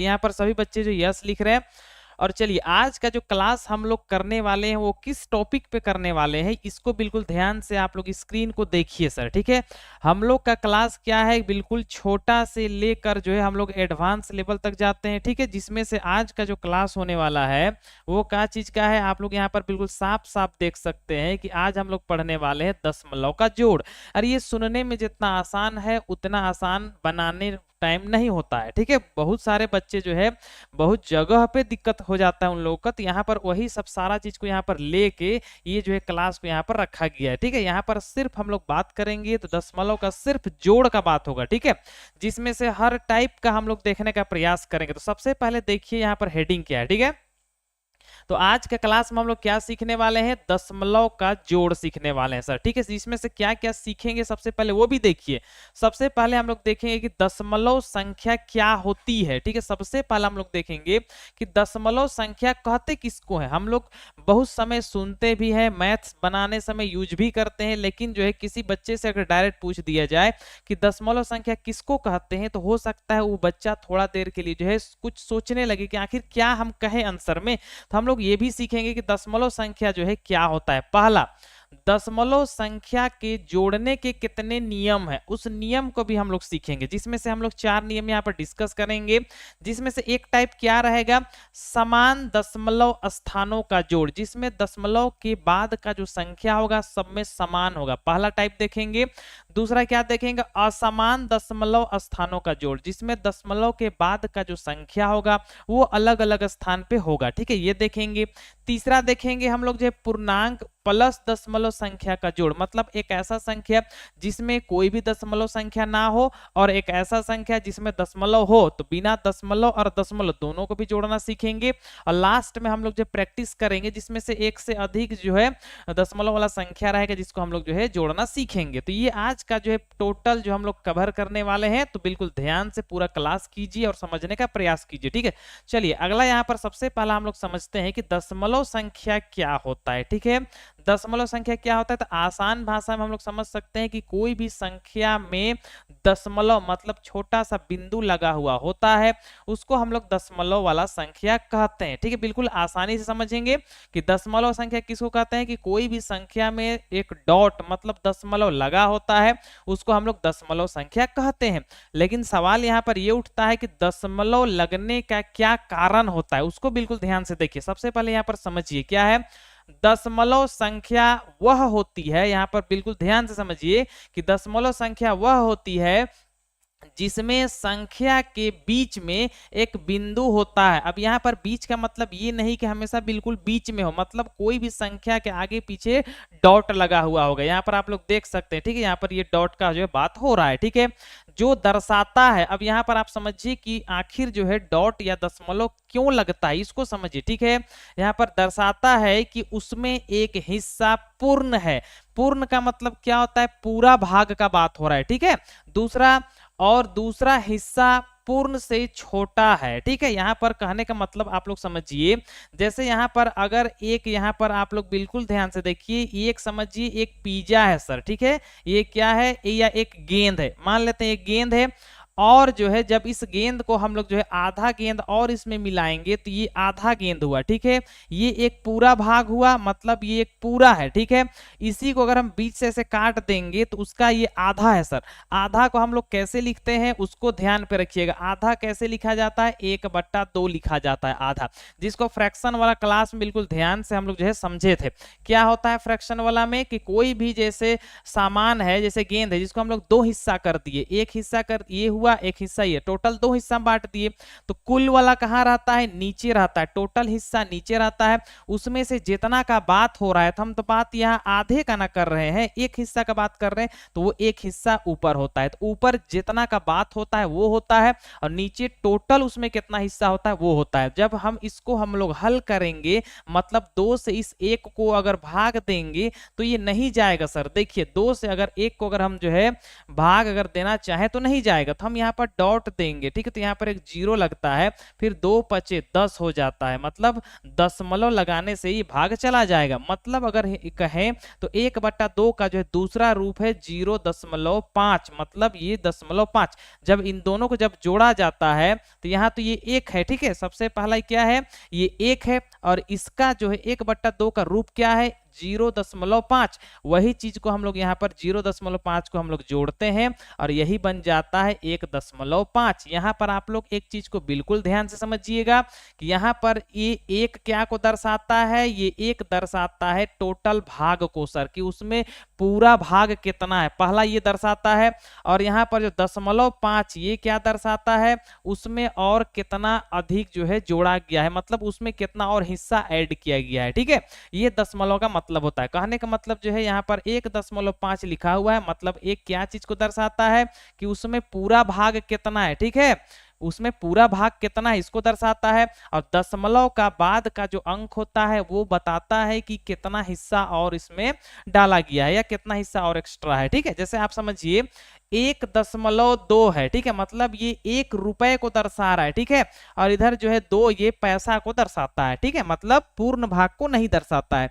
यहाँ पर सभी बच्चे जो यस लिख रहे हैं। और चलिए आज का जो क्लास हम लोग करने वाले हैं वो किस टॉपिक पे करने वाले हैं, इसको बिल्कुल ध्यान से आप लोग स्क्रीन को देखिए सर, ठीक है। हम लोग का क्लास क्या है, बिल्कुल छोटा से लेकर जो है हम लोग एडवांस लेवल तक जाते हैं, ठीक है। जिसमें से आज का जो क्लास होने वाला है वो क्या चीज का है, आप लोग यहाँ पर बिल्कुल साफ साफ देख सकते हैं कि आज हम लोग पढ़ने वाले हैं दशमलव का जोड़। और ये सुनने में जितना आसान है उतना आसान बनाने टाइम नहीं होता है, ठीक है। बहुत सारे बच्चे जो है बहुत जगह पे दिक्कत हो जाता है उन लोगों का, तो यहाँ पर वही सब सारा चीज को यहाँ पर लेके ये जो है क्लास को यहाँ पर रखा गया है, ठीक है। यहाँ पर सिर्फ हम लोग बात करेंगे तो दशमलव का सिर्फ जोड़ का बात होगा, ठीक है। जिसमें से हर टाइप का हम लोग देखने का प्रयास करेंगे। तो सबसे पहले देखिए यहाँ पर हेडिंग क्या है, ठीक है। तो आज के क्लास में हम लोग क्या सीखने वाले हैं, दशमलव का जोड़ सीखने वाले हैं सर, ठीक है। इसमें से क्या क्या सीखेंगे सबसे पहले वो भी देखिए। सबसे पहले हम लोग देखेंगे कि दशमलव संख्या क्या होती है, ठीक है। सबसे पहले हम लोग देखेंगे कि दशमलव संख्या कहते किसको है। हम लोग बहुत समय सुनते भी हैं, मैथ्स बनाने समय यूज भी करते हैं, लेकिन जो है किसी बच्चे से अगर डायरेक्ट पूछ दिया जाए कि दशमलव संख्या किसको कहते हैं, तो हो सकता है वो बच्चा थोड़ा देर के लिए जो है कुछ सोचने लगे कि आखिर क्या हम कहें आंसर में। तो हम लोग ये भी सीखेंगे कि दशमलव संख्या जो है क्या होता है। पहला, दशमलव संख्या के जोड़ने के कितने नियम है, उस नियम को भी हम लोग सीखेंगे। जिसमें से हम लोग 4 नियम यहाँ पर डिस्कस करेंगे। जिसमें से एक टाइप क्या रहेगा, समान दशमलव स्थानों का जोड़, जिसमें दशमलव के बाद का जो संख्या होगा सब में समान होगा, पहला टाइप देखेंगे। दूसरा क्या देखेंगे, असमान दशमलव स्थानों का जोड़, जिसमें दशमलव के बाद का जो संख्या होगा वो अलग अलग स्थान पे होगा, ठीक है, ये देखेंगे। तीसरा देखेंगे हम लोग जो है पूर्णांक प्लस दशमलव संख्या का जोड़, मतलब एक ऐसा संख्या जिसमें कोई भी दशमलव संख्या ना हो और एक ऐसा संख्या जिसमें दशमलव हो, तो बिना दशमलव और दशमलव दोनों को भी जोड़ना सीखेंगे। और लास्ट में हम लोग जो प्रैक्टिस करेंगे जिसमें से एक से अधिक जो है दशमलव वाला संख्या रहेगा जिसको हम लोग जो है जोड़ना सीखेंगे। तो ये आज का जो है टोटल जो हम लोग कवर करने वाले हैं, तो बिल्कुल ध्यान से पूरा क्लास कीजिए और समझने का प्रयास कीजिए, ठीक है। चलिए अगला यहाँ पर सबसे पहला हम लोग समझते हैं कि दशमलव संख्या क्या होता है, ठीक है। दशमलव संख्या क्या होता है, तो आसान भाषा में हम लोग समझ सकते हैं कि कोई भी संख्या में दशमलव मतलब छोटा सा बिंदु लगा हुआ होता है, उसको हम लोग दशमलव वाला संख्या कहते हैं, ठीक है। बिल्कुल आसानी से समझेंगे कि दशमलव संख्या किसको कहते हैं, कि कोई भी संख्या में एक डॉट मतलब दशमलव लगा होता है उसको हम लोग दशमलव संख्या कहते हैं। लेकिन सवाल यहाँ पर यह उठता है कि दशमलव लगने का क्या कारण होता है, उसको बिल्कुल ध्यान से देखिए। सबसे पहले यहाँ पर समझिए क्या है, दशमलव संख्या वह होती है, यहां पर बिल्कुल ध्यान से समझिए कि दशमलव संख्या वह होती है जिसमें संख्या के बीच में एक बिंदु होता है। अब यहाँ पर बीच का मतलब ये नहीं कि हमेशा बिल्कुल बीच में हो, मतलब कोई भी संख्या के आगे पीछे डॉट लगा हुआ होगा। यहाँ पर आप लोग देख सकते हैं, ठीक है, यहाँ पर ये डॉट का जो है बात हो रहा है, ठीक है, जो दर्शाता है। अब यहाँ पर आप समझिए कि आखिर जो है डॉट या दशमलव क्यों लगता है, इसको समझिए, ठीक है। यहाँ पर दर्शाता है कि उसमें एक हिस्सा पूर्ण है। पूर्ण का मतलब क्या होता है, पूरा भाग का बात हो रहा है, ठीक है। दूसरा हिस्सा पूर्ण से छोटा है, ठीक है। यहाँ पर कहने का मतलब आप लोग समझिए, जैसे यहाँ पर अगर एक यहाँ पर आप लोग बिल्कुल ध्यान से देखिए, एक समझिए एक पिज्जा है सर, ठीक है, ये क्या है, या एक गेंद है, मान लेते हैं एक गेंद है। और जो है जब इस गेंद को हम लोग जो है आधा गेंद और इसमें मिलाएंगे तो ये आधा गेंद हुआ, ठीक है। ये एक पूरा भाग हुआ, मतलब ये एक पूरा है, ठीक है। इसी को अगर हम बीच से ऐसे काट देंगे तो उसका ये आधा है सर। आधा को हम लोग कैसे लिखते हैं उसको ध्यान पे रखिएगा। आधा कैसे लिखा जाता है, 1/2 लिखा जाता है आधा, जिसको फ्रैक्शन वाला क्लास में बिल्कुल ध्यान से हम लोग जो है समझे थे। क्या होता है फ्रैक्शन वाला में, कि कोई भी जैसे सामान है, जैसे गेंद है, जिसको हम लोग 2 हिस्सा कर दिए, एक हिस्सा कर ये हुआ, एक हिस्सा ये, टोटल 2 हिस्सा बांट दिए, तो कुल वाला कहां रहता है, नीचे रहता है, टोटल हिस्सा नीचे रहता है। उसमें से जितना का बात हो रहा है, तो हम तो बात यहाँ आधे का ना कर रहे हैं, एक हिस्सा का बात कर रहे हैं, तो वो एक हिस्सा ऊपर होता है। तो ऊपर जितना का बात होता है वो होता है, और नीचे टोटल उसमें कितना हिस्सा होता है वो होता है। जब हम इसको हम लोग हल करेंगे, मतलब 2 से इस 1 को अगर भाग देंगे तो ये नहीं जाएगा सर। देखिए 2 से अगर 1 को अगर हम जो है भाग अगर देना चाहे तो नहीं जाएगा, तो हम यहाँ पर डॉट देंगे, ठीक है, तो यहाँ पर एक 0 लगता है, फिर 2 पचे 10 हो जाता है, मतलब दशमलव लगाने से ही भाग चला जाएगा। मतलब अगर कहें तो 1/2 का जो है दूसरा रूप है 0.5, मतलब ये 0.5। जब इन दोनों को जब जोड़ा जाता है तो यहाँ तो ये 1 है, ठीक है, सबसे पहला क्या है, ये 1 है, और इसका जो है 1/2 का रूप क्या है, 0.5। वही चीज को हम लोग यहाँ पर 0.5 को हम लोग जोड़ते हैं और यही बन जाता है 1.5। यहाँ पर आप लोग एक चीज को बिल्कुल ध्यान से समझिएगा कि यहाँ पर ये एक क्या को दर्शाता है, ये एक दर्शाता है टोटल भाग को सर, कि उसमें पूरा भाग कितना है, पहला ये दर्शाता है। और यहाँ पर जो 0.5 ये क्या दर्शाता है, उसमें और कितना अधिक जो है जोड़ा गया है, मतलब उसमें कितना और हिस्सा ऐड किया गया है, ठीक है, ये दशमलव का मतलब होता है। कहने का मतलब जो है यहाँ पर 1.5 लिखा हुआ है, मतलब एक क्या चीज को दर्शाता है कि उसमें पूरा भाग कितना है, ठीक है, उसमें पूरा भाग कितना है इसको दर्शाता है। और दशमलव का बाद का जो अंक होता है वो बताता है कि कितना हिस्सा और इसमें डाला गया है या कितना हिस्सा और एक्स्ट्रा है, ठीक है। जैसे आप समझिए 1.2 है, ठीक है, मतलब ये 1 रुपए को दर्शा रहा है, ठीक है, और इधर जो है 2 ये पैसा को दर्शाता है, ठीक है, मतलब पूर्ण भाग को नहीं दर्शाता है,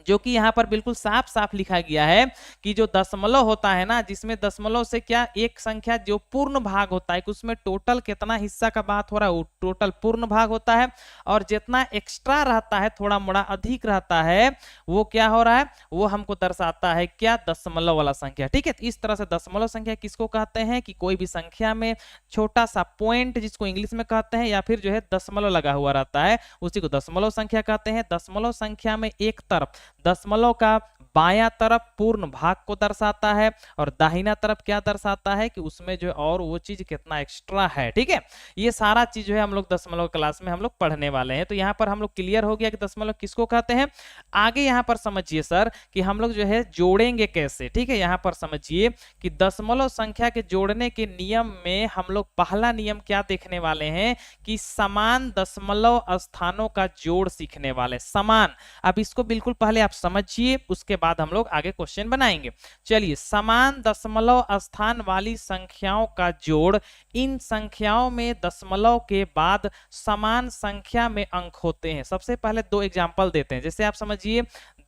जो कि यहाँ पर बिल्कुल साफ साफ लिखा गया है कि जो दशमलव होता है ना, जिसमें दशमलव से क्या एक संख्या जो पूर्ण भाग होता है कि उसमें टोटल कितना हिस्सा का बात हो रहा है वो टोटल पूर्ण भाग होता है, और जितना एक्स्ट्रा रहता है थोड़ा मोड़ा अधिक रहता है वो क्या हो रहा है, वो हमको दर्शाता है क्या, दशमलव वाला संख्या, ठीक है। तो इस तरह से दशमलव संख्या किसको कहते हैं कि कोई भी संख्या में छोटा सा पॉइंट जिसको इंग्लिश में कहते हैं या फिर जो है दशमलव लगा हुआ रहता है उसी को दशमलव संख्या कहते हैं। दशमलव संख्या में एक तरफ दशमलव का बायां तरफ पूर्ण भाग को दर्शाता है और दाहिना तरफ क्या दर्शाता है कि उसमें जो और वो चीज कितना एक्स्ट्रा है, ठीक है। ये सारा चीज जो है हम लोग दशमलव क्लास में हम लोग पढ़ने वाले हैं। तो यहाँ पर हम लोग क्लियर हो गया कि दशमलव किसको कहते हैं। आगे यहाँ पर समझिए सर कि हम लोग जो है जोड़ेंगे कैसे, ठीक है। यहाँ पर समझिए कि दशमलव संख्या के जोड़ने के नियम में हम लोग पहला नियम क्या देखने वाले हैं कि समान दशमलव स्थानों का जोड़ सीखने वाले। समान, अब इसको बिल्कुल पहले आप समझिए, उसके बाद हम लोग आगे क्वेश्चन बनाएंगे। चलिए, समान दशमलव स्थान वाली संख्याओं का जोड़, इन संख्याओं में दशमलव के बाद समान संख्या में अंक होते हैं। सबसे पहले दो एग्जांपल देते हैं। जैसे आप समझिए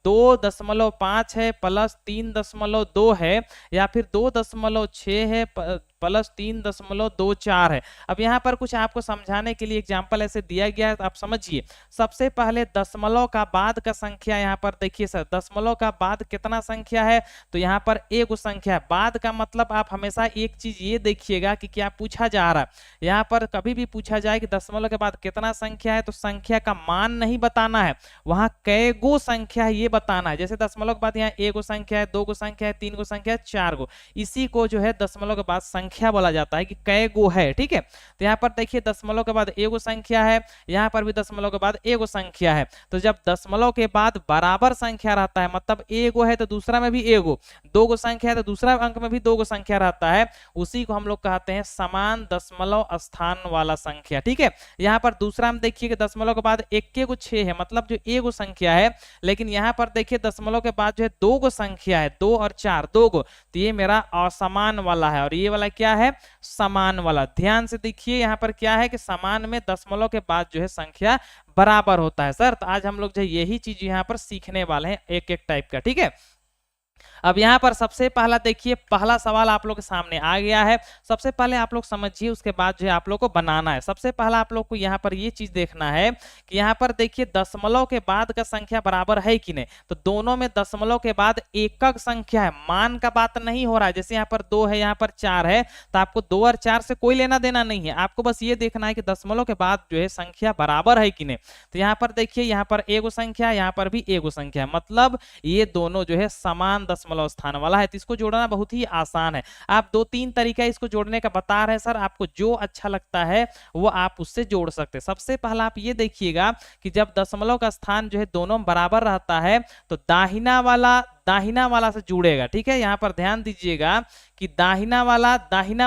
2.5 है प्लस 3.2 है, या फिर 2.6 है प्लस 3.24 है। अब यहाँ पर कुछ आपको समझाने के लिए एग्जांपल ऐसे दिया गया है, तो आप समझिए। सबसे पहले दशमलव का बाद का संख्या, यहाँ पर देखिए सर, दशमलव का बाद कितना संख्या है, तो यहाँ पर एक संख्या है। बाद का मतलब आप हमेशा एक चीज ये देखिएगा कि क्या पूछा जा रहा है। यहाँ पर कभी भी पूछा जाए कि दशमलव के बाद कितना संख्या है, तो संख्या का मान नहीं बताना है, वहां कै गो संख्या है ये बताना है। जैसे दशमलव के बाद यहाँ एक संख्या है, 2 संख्या है, 3 संख्या है, 4 गो, इसी को जो है दशमलव के बाद संख्या बोला जाता है कि कै गो है, ठीक है। तो यहाँ पर देखिए दशमलव के बाद एगो संख्या है, यहाँ पर भी दशमलव के बाद एगो संख्या है। तो जब दशमलव के बाद बराबर संख्या रहता है, मतलब एगो है तो दूसरा में भी एगो, 2 गो संख्या है तो दूसरा अंक में भी 2 गो संख्या रहता है, उसी को हम लोग कहते हैं समान दशमलव स्थान वाला संख्या, ठीक है। यहाँ पर दूसरा हम देखिए कि दशमलव के बाद 6 है, मतलब जो एगो संख्या है, लेकिन यहाँ पर देखिए दशमलव के बाद जो है 2 गो संख्या है, 2 और 4, 2 गो, तो ये मेरा असमान वाला है और ये वाला क्या है, समान वाला। ध्यान से देखिए यहाँ पर क्या है कि समान में दशमलव के बाद जो है संख्या बराबर होता है सर। तो आज हम लोग जो यही चीज यहाँ पर सीखने वाले हैं एक एक टाइप का, ठीक है। अब यहाँ पर सबसे पहला देखिए, पहला सवाल आप लोग के सामने आ गया है। सबसे पहले आप लोग समझिए, उसके बाद जो है आप लोग को बनाना है। सबसे पहला आप लोग को यहाँ पर ये चीज देखना है कि यहाँ पर देखिए दशमलव के बाद का संख्या बराबर है कि नहीं, तो दोनों में दशमलव के बाद एकक संख्या है, मान का बात नहीं हो रहा है। जैसे यहाँ पर 2 है, यहाँ पर 4 है, तो आपको 2 और 4 से कोई लेना देना नहीं है, आपको बस ये देखना है कि दशमलव के बाद जो है संख्या बराबर है कि नहीं। तो यहाँ पर देखिए, यहाँ पर एगो संख्या, यहाँ पर भी एगो संख्या, मतलब ये दोनों जो है समान दशमलव स्थान वाला है। तो इसको जोड़ना बहुत ही आसान है। आप 2-3 तरीका इसको जोड़ने का बता रहे हैं सर, आपको जो अच्छा लगता है वो आप उससे जोड़ सकते हैं। सबसे पहला आप ये देखिएगा कि जब दशमलव का स्थान जो है दोनों बराबर रहता है, तो दाहिना वाला दाहिना वाला से जुड़ेगा। ठीक है, यहाँ पर ध्यान दीजिएगा कि दाहिना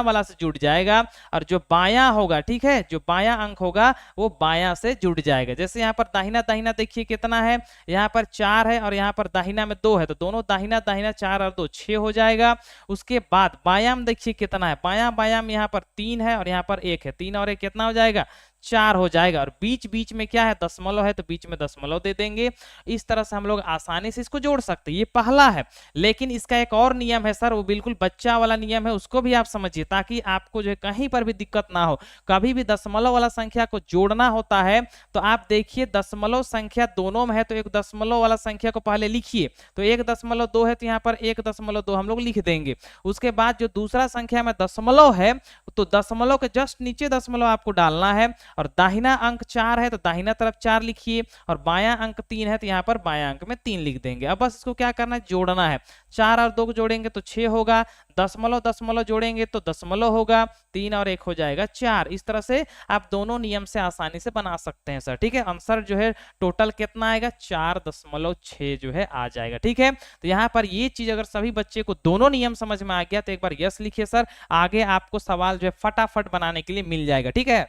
वाला से जुड़ जाएगा और जो बायां होगा, ठीक है, जो बायां अंक होगा वो बायां से जुड़ जाएगा। जैसे यहाँ पर दाहिना दाहिना देखिए कितना है, यहाँ पर 4 है और यहाँ पर दाहिना में 2 है, तो दोनों दाहिना दाहिना 4 और 2 6 हो जाएगा। उसके बाद बायां देखिए कितना है, बायां में यहाँ पर 3 है और यहाँ पर 1 है, 3 और 1 कितना हो जाएगा, 4 हो जाएगा। और बीच बीच में क्या है, दशमलव है, तो बीच में दशमलव दे देंगे। इस तरह से हम लोग आसानी से इसको जोड़ सकते हैं। ये पहला है, लेकिन इसका एक और नियम है सर, वो बिल्कुल बच्चा वाला नियम है, उसको भी आप समझिए ताकि आपको जो है कहीं पर भी दिक्कत ना हो। कभी भी दशमलव वाला संख्या को जोड़ना होता है तो आप देखिए दशमलव संख्या दोनों में है, तो एक दशमलव वाला संख्या को पहले लिखिए, तो 1.2 है तो यहाँ पर 1.2 हम लोग लिख देंगे। उसके बाद जो दूसरा संख्या में दशमलव है, तो दशमलव के जस्ट नीचे दशमलव आपको डालना है, और दाहिना अंक 4 है तो दाहिना तरफ 4 लिखिए, और बायां अंक 3 है तो यहाँ पर बायां अंक में 3 लिख देंगे। अब बस इसको क्या करना है, जोड़ना है। 4 और 2 को जोड़ेंगे तो 6 होगा, दशमलव दशमलव जोड़ेंगे तो दशमलव होगा, 3 और 1 हो जाएगा 4। इस तरह से आप दोनों नियम से आसानी से बना सकते हैं सर। ठीक है, आंसर जो है टोटल कितना आएगा, 4.6 जो है आ जाएगा। ठीक है, तो यहाँ पर ये चीज अगर सभी बच्चे को दोनों नियम समझ में आ गया तो एक बार यस लिखिए सर, आगे आपको सवाल जो है फटाफट बनाने के लिए मिल जाएगा। ठीक है,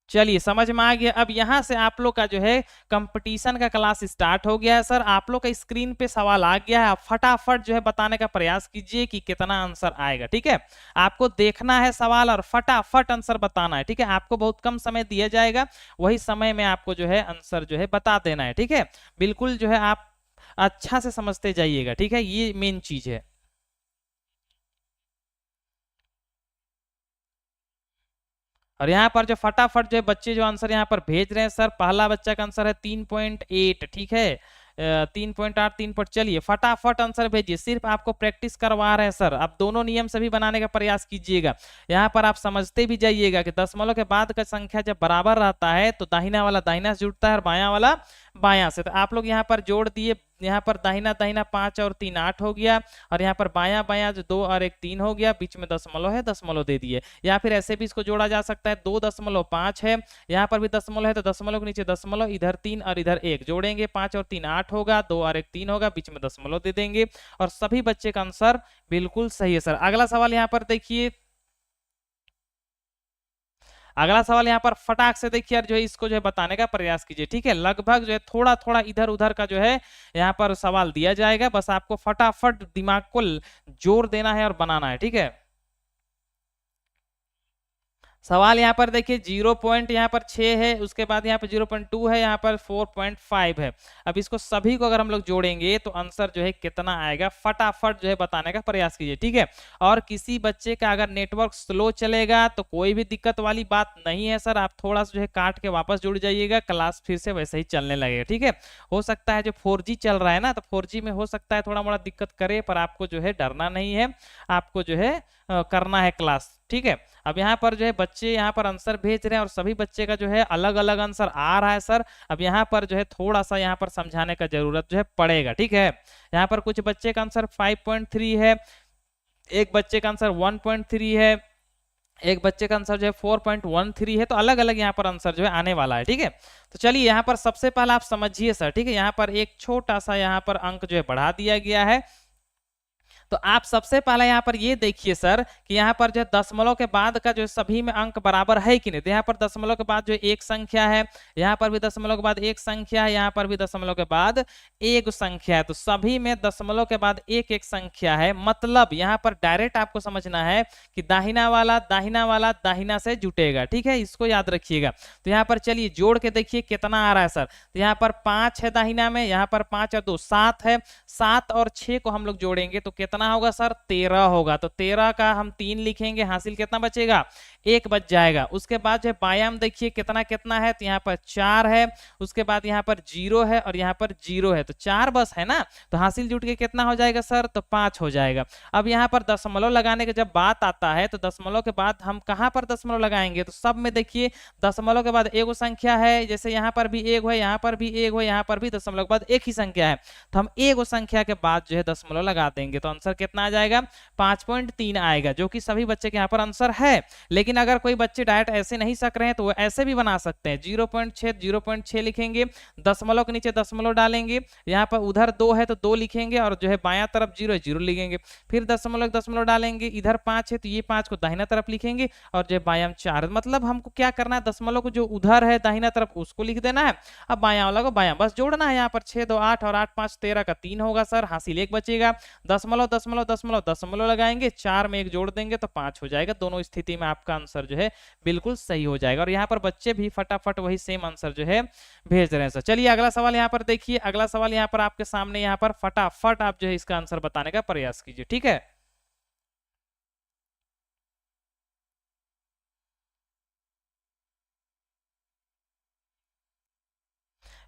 चलिए समझ में आ गया। अब यहां से आप लोग का जो है कंपटीशन का क्लास स्टार्ट हो गया है सर। आप लोग का स्क्रीन पे सवाल आ गया है, आप फटाफट जो है बताने का प्रयास कीजिए कि कितना आंसर आएगा। ठीक है, आपको देखना है सवाल और फटाफट आंसर बताना है। ठीक है, आपको बहुत कम समय दिया जाएगा, वही समय में आपको जो है आंसर जो है बता देना है। ठीक है, बिल्कुल जो है आप अच्छा से समझते जाइएगा। ठीक है, ये मेन चीज है। और यहाँ पर जो फटाफट जो बच्चे जो आंसर यहाँ पर भेज रहे हैं सर, पहला बच्चा का आंसर है 3.8। ठीक है, 3.8 3 पर, चलिए फटाफट आंसर भेजिए। सिर्फ आपको प्रैक्टिस करवा रहे हैं सर, आप दोनों नियम से भी बनाने का प्रयास कीजिएगा। यहाँ पर आप समझते भी जाइएगा कि दशमलव के बाद का संख्या जब बराबर रहता है तो दाहिना वाला दाहिना से जुड़ता है और बायां वाला बायां से। तो आप लोग यहाँ पर जोड़ दिए, यहाँ पर दाहिना दाहिना 5 और 3 8 हो गया, और यहाँ पर बायां बायां जो 2 और 1 3 हो गया, बीच में दशमलव है, दशमलव दे दिए। या फिर ऐसे भी इसको जोड़ा जा सकता है, 2.5 है, यहाँ पर भी दशमलव है तो दशमलव के नीचे दशमलव, इधर 3 और इधर 1 जोड़ेंगे, 5 और 3 8 होगा, 2 और 1 3 होगा, बीच में दशमलव दे देंगे। और सभी बच्चे का आंसर बिल्कुल सही है सर। अगला सवाल यहाँ पर देखिए, अगला सवाल यहाँ पर फटाक से देखिए और जो है इसको जो है बताने का प्रयास कीजिए। ठीक है, लगभग जो है थोड़ा थोड़ा इधर उधर का जो है यहाँ पर सवाल दिया जाएगा, बस आपको फटाफट दिमाग को जोर देना है और बनाना है। ठीक है, सवाल यहाँ पर देखिए 0 पॉइंट यहाँ पर 6 है, उसके बाद यहाँ पर 0.2 है, यहाँ पर 4.5 है। अब इसको सभी को अगर हम लोग जोड़ेंगे तो आंसर जो है कितना आएगा, फटाफट जो है बताने का प्रयास कीजिए। ठीक है, और किसी बच्चे का अगर नेटवर्क स्लो चलेगा तो कोई भी दिक्कत वाली बात नहीं है सर, आप थोड़ा सा जो है काट के वापस जुड़ जाइएगा, क्लास फिर से वैसे ही चलने लगेगा। ठीक है, हो सकता है जो 4G चल रहा है ना, तो 4G में हो सकता है थोड़ा मोड़ा दिक्कत करे, पर आपको जो है डरना नहीं है, आपको जो है करना है क्लास। ठीक है, अब यहाँ पर जो है बच्चे यहाँ पर आंसर भेज रहे हैं और सभी बच्चे का जो है अलग अलग आंसर आ रहा है सर। अब यहाँ पर जो है थोड़ा सा यहाँ पर समझाने का जरूरत जो है पड़ेगा। ठीक है, यहाँ पर कुछ बच्चे का आंसर 5.3 है, एक बच्चे का आंसर 1.3 है, एक बच्चे का आंसर जो है 4.13 है, तो अलग अलग यहाँ पर आंसर जो है आने वाला है। ठीक है, तो चलिए यहाँ पर सबसे पहले आप समझिए सर। ठीक है, यहाँ पर एक छोटा सा यहाँ पर अंक जो है बढ़ा दिया गया है, तो आप सबसे पहले यहाँ पर ये देखिए सर कि यहाँ पर जो है दशमलव के बाद का जो सभी में अंक बराबर है कि नहीं। तो यहाँ पर दशमलव के बाद जो एक संख्या है, यहाँ पर भी दशमलव के बाद एक संख्या है, यहाँ पर भी दशमलव के बाद एक संख्या है, तो सभी में दशमलव के बाद एक एक संख्या है। मतलब यहाँ पर डायरेक्ट आपको समझना है कि दाहिना वाला दाहिना से जुटेगा। ठीक है, इसको याद रखिएगा। तो यहाँ पर चलिए जोड़ के देखिए कितना आ रहा है सर, तो यहाँ पर 5 है दाहिना में, यहाँ पर 5 और 2 7 है, 7 और 6 को हम लोग जोड़ेंगे तो कितना होगा सर, 13 होगा। तो 13 का हम 3 लिखेंगे, हासिल कितना बचेगा, 1 बच जाएगा। उसके बाद जो बायां में देखिए कितना कितना है, तो यहाँ पर 4 है, उसके बाद यहाँ पर 0 है और यहाँ पर 0 है, तो 4 बस है ना, तो हासिल जुट के कितना हो जाएगा सर, तो 5 हो जाएगा। अब यहाँ पर दशमलव लगाने के जब बात आता है तो दशमलव के बाद हम कहाँ पर दशमलव लगाएंगे, तो सब में देखिए दशमलव के बाद एक संख्या है, जैसे यहाँ पर भी एक है, यहाँ पर भी एक है, यहाँ पर भी दशमलव के बाद एक ही संख्या है, तो हम एक संख्या के बाद जो है दशमलव लगा देंगे, तो आंसर कितना आ जाएगा, 5.3 आएगा, जो कि सभी बच्चे के यहाँ पर आंसर है। लेकिन लेकिन अगर कोई बच्चे डायरेक्ट ऐसे नहीं सक रहे हैं तो वो ऐसे भी बना सकते हैं, 0.6 लिखेंगे, दशमलव के नीचे दशमलव डालेंगे, यहाँ पर उधर 2 है तो 2 लिखेंगे और जो है बायां तरफ 0 है 0 लिखेंगे, फिर दशमलव दशमलव डालेंगे, इधर 5 है तो ये 5 को दाहिना तरफ लिखेंगे और जो है बायां 4। मतलब हमको क्या करना है, दशमलव को जो उधर है दाहिना तरफ उसको लिख देना है, अब बायां वाला को बायां, बस जोड़ना है। यहाँ पर 6 2 8 और 8 5 13 का 3 होगा सर, हासिल 1 बचेगा, दशमलव दशमलव दशमलव दशमलव लगाएंगे, 4 में 1 जोड़ देंगे तो 5 हो जाएगा। दोनों स्थिति में आपका आंसर जो है बिल्कुल सही हो जाएगा। और यहाँ पर बच्चे भी फटाफट वही सेम आंसर जो है भेज रहे हैं सर। चलिए अगला सवाल यहाँ पर देखिए, अगला सवाल यहाँ पर आपके सामने, यहाँ पर फटाफट आप जो है इसका आंसर बताने का प्रयास कीजिए, ठीक है।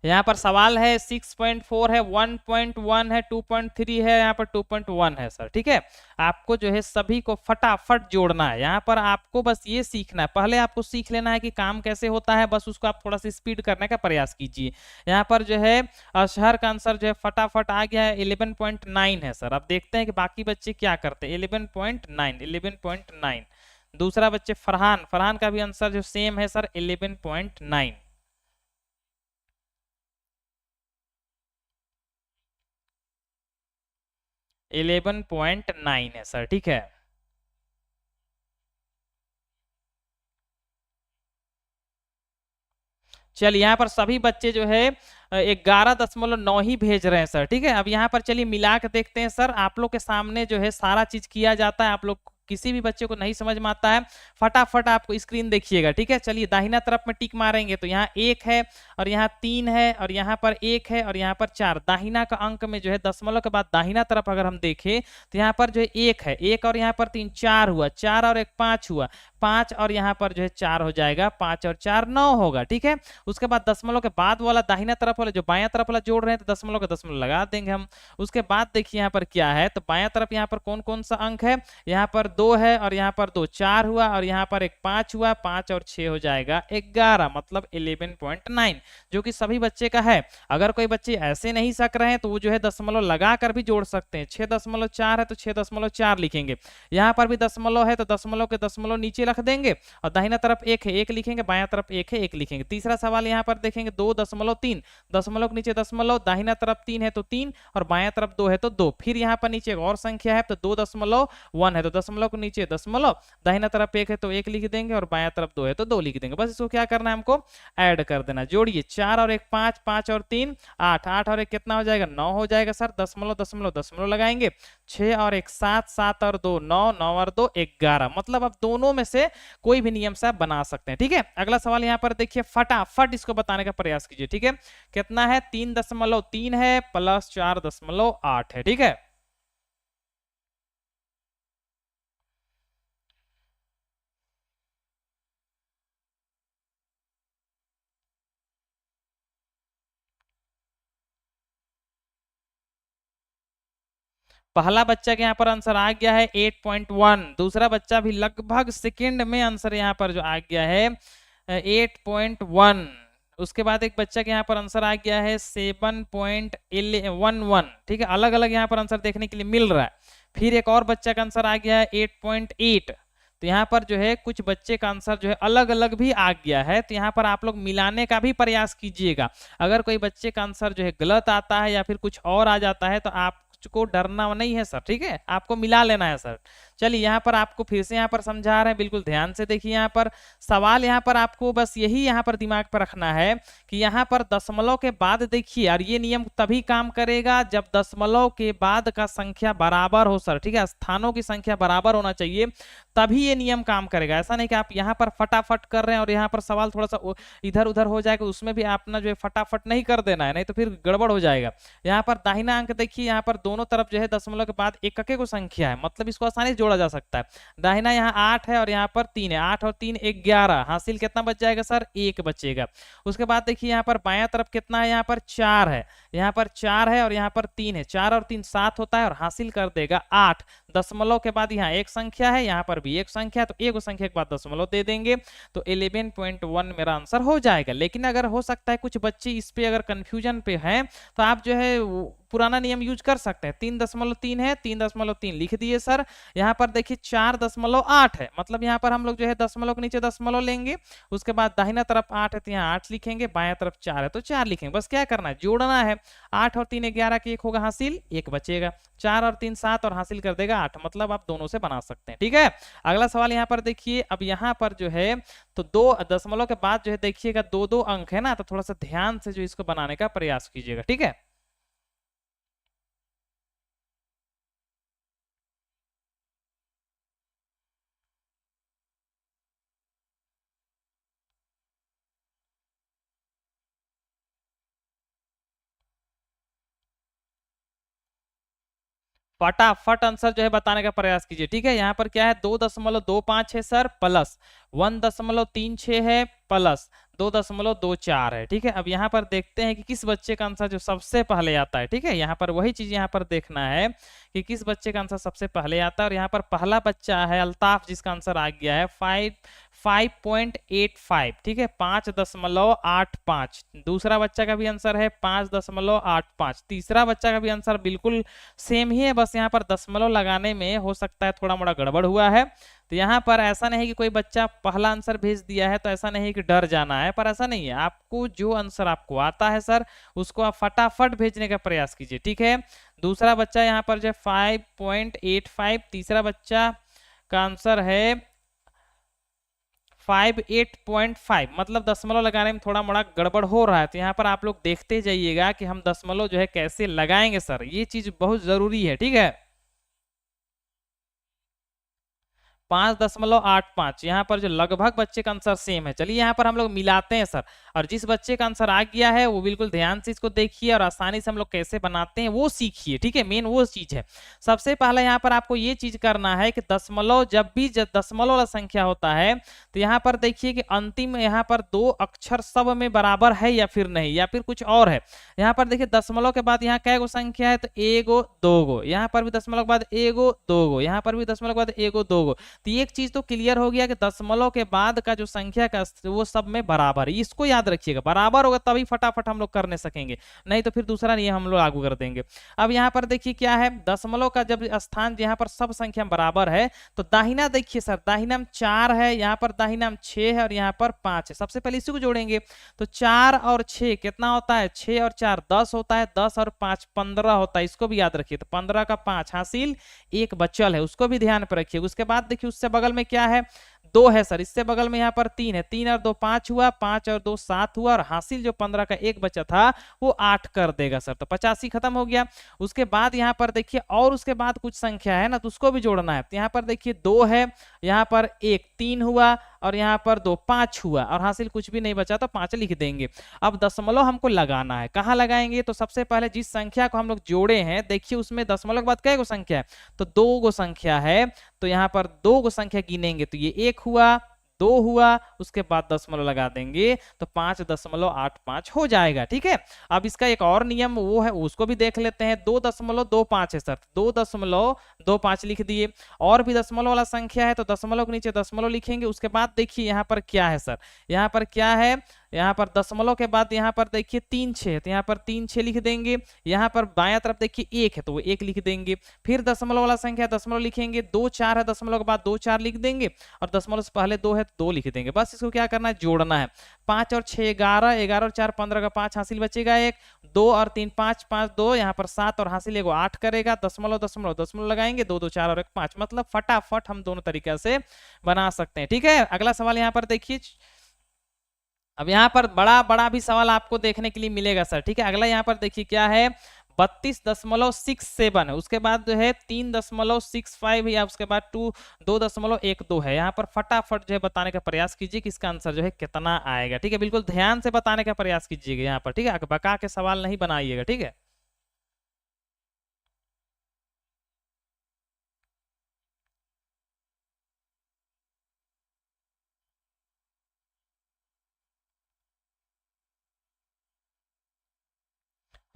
यहाँ पर सवाल है 6.4 है, 1.1 है, 2.3 है, यहाँ पर 2.1 है सर, ठीक है। आपको जो है सभी को फटाफट जोड़ना है। यहाँ पर आपको बस ये सीखना है, पहले आपको सीख लेना है कि काम कैसे होता है, बस उसको आप थोड़ा सा स्पीड करने का प्रयास कीजिए। यहाँ पर जो है अशहर का आंसर जो है फटाफट आ गया है, 11.9 है सर। अब देखते हैं कि बाकी बच्चे क्या करते हैं। 11.9 दूसरा बच्चे फरहान का भी आंसर जो सेम है सर, 11.9। 11.9 है सर, ठीक है। चलिए यहाँ पर सभी बच्चे जो है 11.9 ही भेज रहे हैं सर, ठीक है। अब यहाँ पर चलिए मिला के देखते हैं सर, आप लोग के सामने जो है सारा चीज किया जाता है, आप लोग किसी भी बच्चे को नहीं समझ में आता है फटाफट आपको स्क्रीन देखिएगा, ठीक है। चलिए दाहिना तरफ में टिक मारेंगे तो यहाँ 1 है और यहाँ 3 है और यहाँ पर 1 है और यहाँ पर 4। दाहिना का अंक में जो है दशमलव के बाद दाहिना तरफ अगर हम देखें तो यहाँ पर जो है 1 है, 1 और यहाँ पर 3 4 हुआ, 4 और 1 5 हुआ, 5 और यहाँ पर जो है 4 हो जाएगा, 5 और 4 9 होगा, ठीक है। उसके बाद दशमलव के बाद वाला दाहिना तरफ वाला जो बायां तरफ वाला जोड़ रहे हैं तो दशमलव का दशमलव लगा देंगे हम। उसके बाद देखिए यहाँ पर क्या है, तो बायां तरफ यहाँ पर कौन कौन सा अंक है, यहाँ पर 2 है और यहाँ पर 2 4 हुआ और यहाँ पर एक 5 हुआ, 5 और 6 हो जाएगा 11, मतलब 11.9 जो कि सभी बच्चे का है। अगर कोई बच्चे ऐसे नहीं सक रहे हैं तो वो जो है दशमलव लगा कर भी जोड़ सकते हैं। 6.4 है तो 6.4 लिखेंगे, यहाँ पर भी दशमलव है तो दशमलव के दशमलव नीचे रख देंगे और दाहिना तरफ 1 है 1 लिखेंगे, बायां तरफ 1 है 1 लिखेंगे। तीसरा सवाल यहाँ पर देखेंगे 2.3, दशमलव के नीचे दशमलव, दाहिना तरफ 3 है तो 3 और बायां तरफ 2 है तो 2। फिर यहाँ पर नीचे एक और संख्या है तो 2.1 है तो दशमलव के नीचे दशमलव, दाहिना तरफ 1 है तो 1 लिख देंगे और बायां तरफ 2 है तो 2 लिख देंगे। बस इसको क्या करना है, हमको ऐड कर देना। जोड़िए 4 और 1 5, 5 और 3 8, 8 और 1 कितना हो जाएगा 9 हो जाएगा सर। दशमलव दशमलव दशमलव लगाएंगे, 6 और 1 7, 7 और 2 9, 9 और 2 11। मतलब अब दोनों में से कोई भी नियम से आप बना सकते हैं, ठीक है। अगला सवाल यहाँ पर देखिए, फटाफट इसको बताने का प्रयास कीजिए, ठीक है। कितना है, 3.3 है प्लस 4.8 है, ठीक है। पहला बच्चा के यहाँ पर आंसर आ गया है 8.1, दूसरा बच्चा भी लगभग सेकंड में आंसर यहाँ पर जो आ गया है 8.1। उसके बाद एक बच्चा के यहाँ पर आंसर आ गया है 7.11, ठीक है। अलग अलग यहाँ पर आंसर देखने के लिए मिल रहा है। फिर एक और बच्चा का आंसर आ गया है 8.8। तो यहाँ पर जो है कुछ बच्चे का आंसर जो है अलग अलग भी आ गया है, तो यहाँ पर आप लोग मिलाने का भी प्रयास कीजिएगा। अगर कोई बच्चे का आंसर जो है गलत आता है या फिर कुछ और आ जाता है तो आप को डरना नहीं है सर, ठीक है, आपको मिला लेना है सर। चलिए यहाँ पर आपको फिर से यहाँ पर समझा रहे हैं, बिल्कुल ध्यान से देखिए। यहाँ पर सवाल यहाँ पर आपको बस यही यहाँ पर दिमाग पर रखना है कि यहाँ पर दशमलव के बाद देखिए, और ये नियम तभी काम करेगा जब दशमलव के बाद का संख्या बराबर हो सर, ठीक है। स्थानों की संख्या बराबर होना चाहिए तभी ये नियम काम करेगा। ऐसा नहीं कि आप यहाँ पर फटाफट कर रहे हैं और यहाँ पर सवाल थोड़ा सा इधर उधर हो जाएगा, उसमें भी आपने जो है फटाफट नहीं कर देना है, नहीं तो फिर गड़बड़ हो जाएगा। यहाँ पर दाहिना अंक देखिए, यहाँ पर दोनों तरफ जो है दशमलव के बाद एकके को संख्या है, मतलब इसको आसानी से जोड़ा जा सकता है। दाहिना यहाँ 8 है और यहाँ पर 3 है, 8 और 3 11, हासिल कितना बच जाएगा सर, 1 बचेगा। उसके बाद देखिए यहाँ पर बायां तरफ कितना है, यहाँ पर 4 है, यहाँ पर 4 है और यहाँ पर 3 है, 4 और 3 7 होता है और हासिल कर देगा 8। दशमलव के बाद यहाँ एक संख्या है, यहाँ पर भी एक संख्या है, तो एक संख्या के बाद दशमलव दे देंगे तो 11.1 मेरा आंसर हो जाएगा। लेकिन अगर हो सकता है कुछ बच्चे इस पे अगर कंफ्यूजन पे हैं तो आप जो है पुराना नियम यूज कर सकते हैं। 3.3 है, 3.3 लिख दिए सर। यहाँ पर देखिए 4.8 है, मतलब यहाँ पर हम लोग जो है दशमलव के नीचे दशमलव लेंगे, उसके बाद दाहिना तरफ 8 है तो यहाँ 8 लिखेंगे, बायां तरफ 4 है तो 4 लिखेंगे। बस क्या करना है, जोड़ना है। 8 और 3 11 के 1 होगा हासिल, 1 बचेगा। 4 और 3 7 और हासिल कर देगा 8, मतलब आप दोनों से बना सकते हैं। ठीक है, अगला सवाल यहाँ पर देखिए। अब यहाँ पर जो है तो 2 दशमलव के बाद जो है देखिएगा 2 अंक है ना, तो थोड़ा सा ध्यान से जो इसको बनाने का प्रयास कीजिएगा। ठीक है, फटाफट आंसर जो है बताने का प्रयास कीजिए। ठीक है, यहाँ पर क्या है, 2.25 है सर, प्लस 1.36 है, प्लस 2.24 है। ठीक है, अब यहाँ पर देखते हैं कि किस बच्चे का आंसर जो सबसे पहले आता है। ठीक है, यहाँ पर वही चीज यहाँ पर देखना है कि किस बच्चे का आंसर सबसे पहले आता है। और यहाँ पर पहला बच्चा है अल्ताफ, जिसका आंसर आ गया है 5.85। ठीक है, 5.85। दूसरा बच्चा का भी आंसर है 5.85। तीसरा बच्चा का भी आंसर बिल्कुल सेम ही है, बस यहाँ पर दशमलव लगाने में हो सकता है थोड़ा मोड़ा गड़बड़ हुआ है। तो यहाँ पर ऐसा नहीं कि कोई बच्चा पहला आंसर भेज दिया है तो ऐसा नहीं कि डर जाना है, पर ऐसा नहीं है। आपको जो आंसर आपको आता है सर, उसको आप फटाफट भेजने का प्रयास कीजिए। ठीक है, दूसरा बच्चा यहाँ पर जो 5.85, तीसरा बच्चा का आंसर है 58.5, मतलब दशमलव लगाने में थोड़ा मोड़ा गड़बड़ हो रहा है। तो यहाँ पर आप लोग देखते जाइएगा कि हम दशमलव जो है कैसे लगाएंगे सर, ये चीज बहुत जरूरी है। ठीक है, 5.85, यहाँ पर जो लगभग बच्चे का आंसर सेम है। चलिए यहाँ पर हम लोग मिलाते हैं सर, और जिस बच्चे का आंसर आ गया है वो बिल्कुल ध्यान से इसको देखिए और आसानी से हम लोग कैसे बनाते हैं वो सीखिए। ठीक है, मेन वो चीज है। सबसे पहले यहाँ पर आपको ये चीज करना है कि दशमलव, जब भी दशमलव वाला संख्या होता है तो यहाँ पर देखिए कि अंतिम यहाँ पर 2 अक्षर सब में बराबर है या फिर नहीं, या फिर कुछ और है। यहाँ पर देखिए दशमलव के बाद यहाँ कै गो संख्या है, तो एगो दो गो, यहाँ पर भी दशमलव के बाद एगो दो गो, यहाँ पर भी दशमलव के बाद एगो दो गो। तो एक चीज तो क्लियर हो गया कि दशमलव के बाद का जो संख्या का वो सब में बराबर है, इसको याद रखिएगा। बराबर होगा तभी फटाफट हम लोग करने सकेंगे, नहीं तो फिर दूसरा नियम हम लोग लागू कर देंगे। अब यहाँ पर देखिए क्या है, दशमलव का जब स्थान यहाँ पर सब संख्या बराबर है तो दाहिना देखिए सर, दाहिना में 4 है, यहाँ पर दाहिना में 6 है और यहाँ पर 5 है। सबसे पहले इसी को जोड़ेंगे तो 4 और 6 कितना होता है, 6 और 4 10 होता है, 10 और 5 15 होता है, इसको भी याद रखिए। तो 15 का 5 हासिल, एक बचल है, उसको भी ध्यान पर रखिए। उसके बाद देखिए उससे बगल में क्या है, 2 है सर, इससे बगल में यहाँ पर 3 है, 3 और 2 5 हुआ, 5 और 2 7 हुआ, और हासिल जो 15 का एक बचा था वो 8 कर देगा सर। तो 85 खत्म हो गया। उसके बाद यहाँ पर देखिए और उसके बाद कुछ संख्या है ना, तो उसको भी जोड़ना है। तो यहाँ पर देखिए 2 है, यहाँ पर 1 3 हुआ, और यहाँ पर 2 5 हुआ, और हासिल कुछ भी नहीं बचा तो 5 लिख देंगे। अब दशमलव हमको लगाना है, कहाँ लगाएंगे, तो सबसे पहले जिस संख्या को हम लोग जोड़े हैं देखिए उसमें दशमलव के बाद कै गो संख्या है, तो 2 गो संख्या है। तो यहाँ पर 2 गो संख्या गिनेंगे तो ये 1 हुआ, 2 हुआ, उसके बाद दशमलव लगा देंगे तो 5.85 हो जाएगा। ठीक है, अब इसका एक और नियम वो है, उसको भी देख लेते हैं। 2.25 है सर, 2.25 लिख दिए। और भी दशमलव वाला संख्या है तो दशमलव के नीचे दशमलव लिखेंगे। उसके बाद देखिए यहाँ पर क्या है सर, यहाँ पर क्या है, यहाँ पर दशमलव के बाद यहाँ पर देखिए 3 6 है तो यहाँ पर 3 6 लिख देंगे। यहाँ पर बायां तरफ देखिए 1 है तो वो 1 लिख देंगे। फिर दशमलव वाला संख्या दशमलव लिखेंगे, 2 4 है, दशमलव के बाद 2 4 लिख देंगे, और दशमलव से पहले 2 है तो 2 लिख देंगे। बस इसको क्या करना है, जोड़ना है। 5 और 6 11, 11 और 4 15 का 5 हासिल बचेगा 1, 2 और 3 5 5 2, यहाँ पर 7 और हासिल 1 8 करेगा। दशमलव दशमलव दशमलव लगाएंगे, 2 2 4 और 1 5, मतलब फटाफट हम दोनों तरीके से बना सकते हैं। ठीक है, अगला सवाल यहाँ पर देखिए। अब यहाँ पर बड़ा बड़ा भी सवाल आपको देखने के लिए मिलेगा सर। ठीक है, अगला यहाँ पर देखिए क्या है, 32.67 है, उसके बाद जो है 3.65 है, या उसके बाद 2.12 है। यहाँ पर फटाफट जो है बताने का प्रयास कीजिए कि इसका आंसर जो है कितना आएगा। ठीक है, बिल्कुल ध्यान से बताने का प्रयास कीजिएगा यहाँ पर। ठीक है, बका के सवाल नहीं बनाइएगा। ठीक है,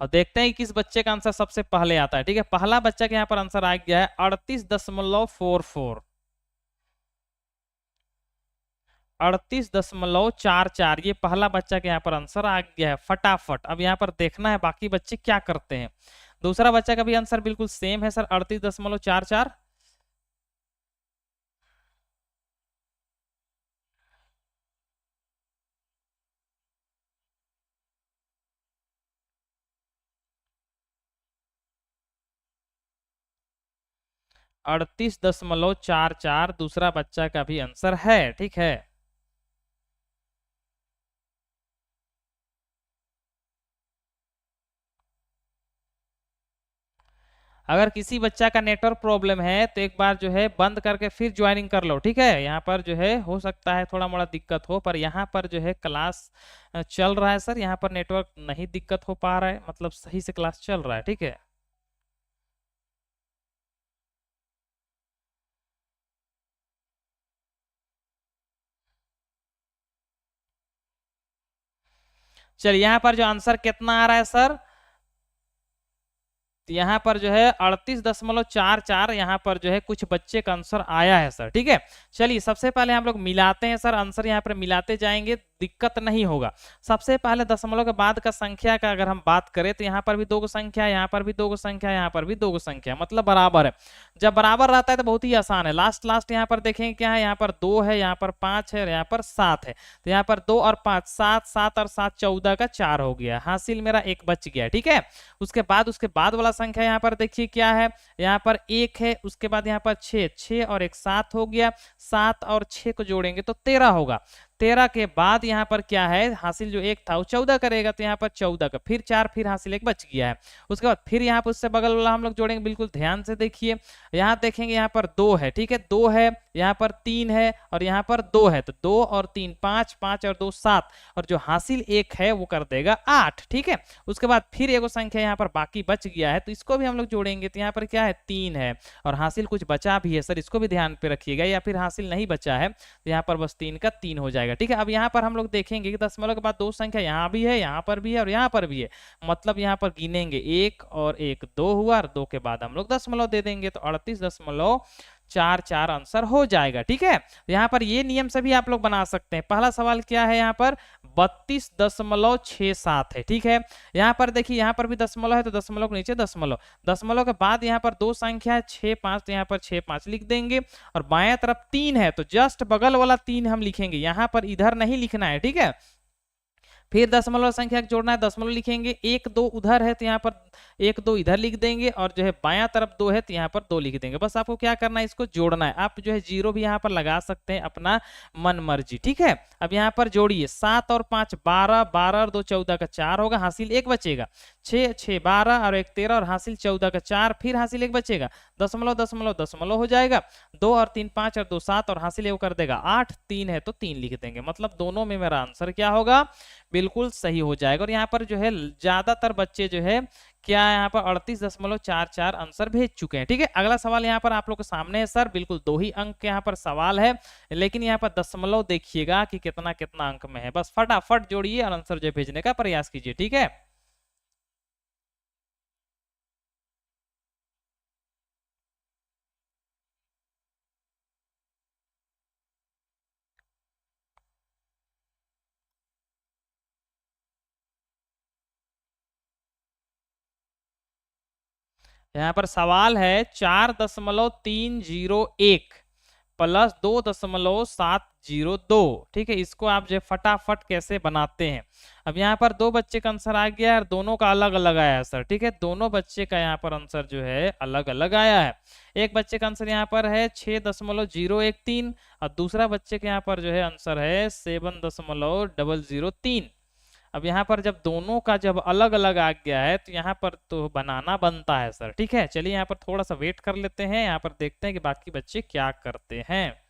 और देखते हैं कि किस बच्चे का आंसर सबसे पहले आता है। ठीक है, पहला बच्चा के यहाँ पर आंसर आ गया है 38.44, 38.44, ये पहला बच्चा के यहाँ पर आंसर आ गया है फटाफट। अब यहाँ पर देखना है बाकी बच्चे क्या करते हैं। दूसरा बच्चा का भी आंसर बिल्कुल सेम है सर, 38.44। 38.44 दूसरा बच्चा का भी आंसर है, ठीक है। अगर किसी बच्चा का नेटवर्क प्रॉब्लम है तो एक बार जो है बंद करके फिर ज्वाइनिंग कर लो, ठीक है। यहाँ पर जो है हो सकता है थोड़ा मोड़ा दिक्कत हो, पर यहाँ पर जो है क्लास चल रहा है सर, यहाँ पर नेटवर्क नहीं दिक्कत हो पा रहा है, मतलब सही से क्लास चल रहा है, ठीक है। चलिए यहाँ पर जो आंसर कितना आ रहा है सर, तो यहाँ पर जो है 38.44 यहाँ पर जो है कुछ बच्चे का आंसर आया है सर, ठीक है। चलिए सबसे पहले हम लोग मिलाते हैं सर, आंसर यहाँ पर मिलाते जाएंगे, दिक्कत नहीं होगा। सबसे पहले दशमलव के बाद का संख्या का अगर हम बात करें तो यहाँ पर भी दो गो संख्या, यहाँ पर भी दो गो संख्या, यहाँ पर भी दो गो संख्या, मतलब बराबर है। जब बराबर रहता है तो बहुत ही आसान है। लास्ट लास्ट यहाँ पर देखेंगे क्या है, यहाँ पर 2 है, यहाँ पर 5 है और यहाँ पर 7 है। तो यहाँ पर 2 और 5 7, 7 और 7 14 का 4 हो गया, हासिल मेरा एक बच गया, ठीक है। उसके बाद वाला संख्या यहाँ पर देखिए क्या है, यहाँ पर 1 है, उसके बाद यहाँ पर 6, 6 और एक 7 हो गया, 7 और 6 को जोड़ेंगे तो 13 होगा। 13 के बाद यहाँ पर क्या है, हासिल जो एक था वो 14 करेगा, तो यहाँ पर 14 का फिर 4, फिर हासिल एक बच गया है। उसके बाद फिर यहाँ पर उससे बगल वाला हम लोग जोड़ेंगे, बिल्कुल ध्यान से देखिए। यहाँ देखेंगे यहाँ पर 2 है, ठीक है, 2 है, यहाँ पर 3 है और यहाँ पर 2 है, तो 2 और 3 5, 5 और 2 7, और जो हासिल एक है वो कर देगा 8, ठीक है। उसके बाद फिर एगो संख्या यहाँ पर बाकी बच गया है, तो इसको भी हम लोग जोड़ेंगे, तो यहाँ पर क्या है 3 है और हासिल कुछ बचा भी है सर, इसको भी ध्यान पे रखिएगा, या फिर हासिल नहीं बचा है तो यहाँ पर बस 3 का 3 हो जाएगा, ठीक है। अब यहाँ पर हम लोग देखेंगे कि दशमलव के बाद दो संख्या यहाँ भी है, यहाँ पर भी है और यहाँ पर भी है, मतलब यहाँ पर गिनेंगे 1 और 1 2 हुआ, और 2 के बाद हम लोग दशमलव दे देंगे, तो 38.44 आंसर हो जाएगा, ठीक है। यहाँ पर ये नियम से भी आप लोग बना सकते हैं। पहला सवाल क्या है, यहाँ पर 32.67 है, ठीक है। यहाँ पर देखिए, यहाँ पर भी दशमलव है तो दशमलव के नीचे दशमलव, दशमलव के बाद यहाँ पर दो संख्या है 6 5, तो यहाँ पर 6 5 लिख देंगे, और बाएं तरफ 3 है तो जस्ट बगल वाला 3 हम लिखेंगे, यहाँ पर इधर नहीं लिखना है, ठीक है। फिर दशमलव संख्या जोड़ना है, दशमलव लिखेंगे, एक दो उधर है तो यहाँ पर एक दो इधर लिख देंगे, और जो है बायां तरफ 2 है तो यहाँ पर 2 लिख देंगे। बस आपको क्या करना है, इसको जोड़ना है। आप जो है जीरो भी यहाँ पर लगा सकते हैं अपना मन मर्जी, ठीक है। अब यहाँ पर जोड़िए, 7 और 5 12, 12 और 2 14 का 4 होगा, हासिल एक बचेगा, 6 6 12 और 1 13 और हासिल 14 का 4, फिर हासिल एक बचेगा, दशमलव दशमलव दशमलव हो जाएगा, 2 और 3 5 और 2 7 और हासिल एक कर देगा 8, 3 है तो 3 लिख देंगे, मतलब दोनों में मेरा आंसर क्या होगा, बिल्कुल सही हो जाएगा। और यहाँ पर जो है ज्यादातर बच्चे जो है क्या यहाँ पर 38.44 आंसर भेज चुके हैं, ठीक है। अगला सवाल यहाँ पर आप लोग के सामने है सर, बिल्कुल 2 ही अंक के यहाँ पर सवाल है, लेकिन यहाँ पर दशमलव देखिएगा कि कितना कितना अंक में है, बस फटाफट जोड़िए और आंसर जो भेजने का प्रयास कीजिए, ठीक है। यहाँ पर सवाल है 4.301 प्लस 2.702, ठीक है। इसको आप जो फटाफट कैसे बनाते हैं। अब यहाँ पर दो बच्चे का आंसर आ गया है, दोनों का अलग अलग आया है सर, ठीक है। दोनों बच्चे का यहाँ पर आंसर जो है अलग अलग आया है। एक बच्चे का आंसर यहाँ पर है 6.013 और दूसरा बच्चे के यहाँ पर जो है आंसर है 7.003। अब यहाँ पर जब दोनों का जब अलग अलग आ गया है तो यहाँ पर तो बनाना बनता है सर, ठीक है। चलिए यहाँ पर थोड़ा सा वेट कर लेते हैं, यहाँ पर देखते हैं कि बाकी बच्चे क्या करते हैं।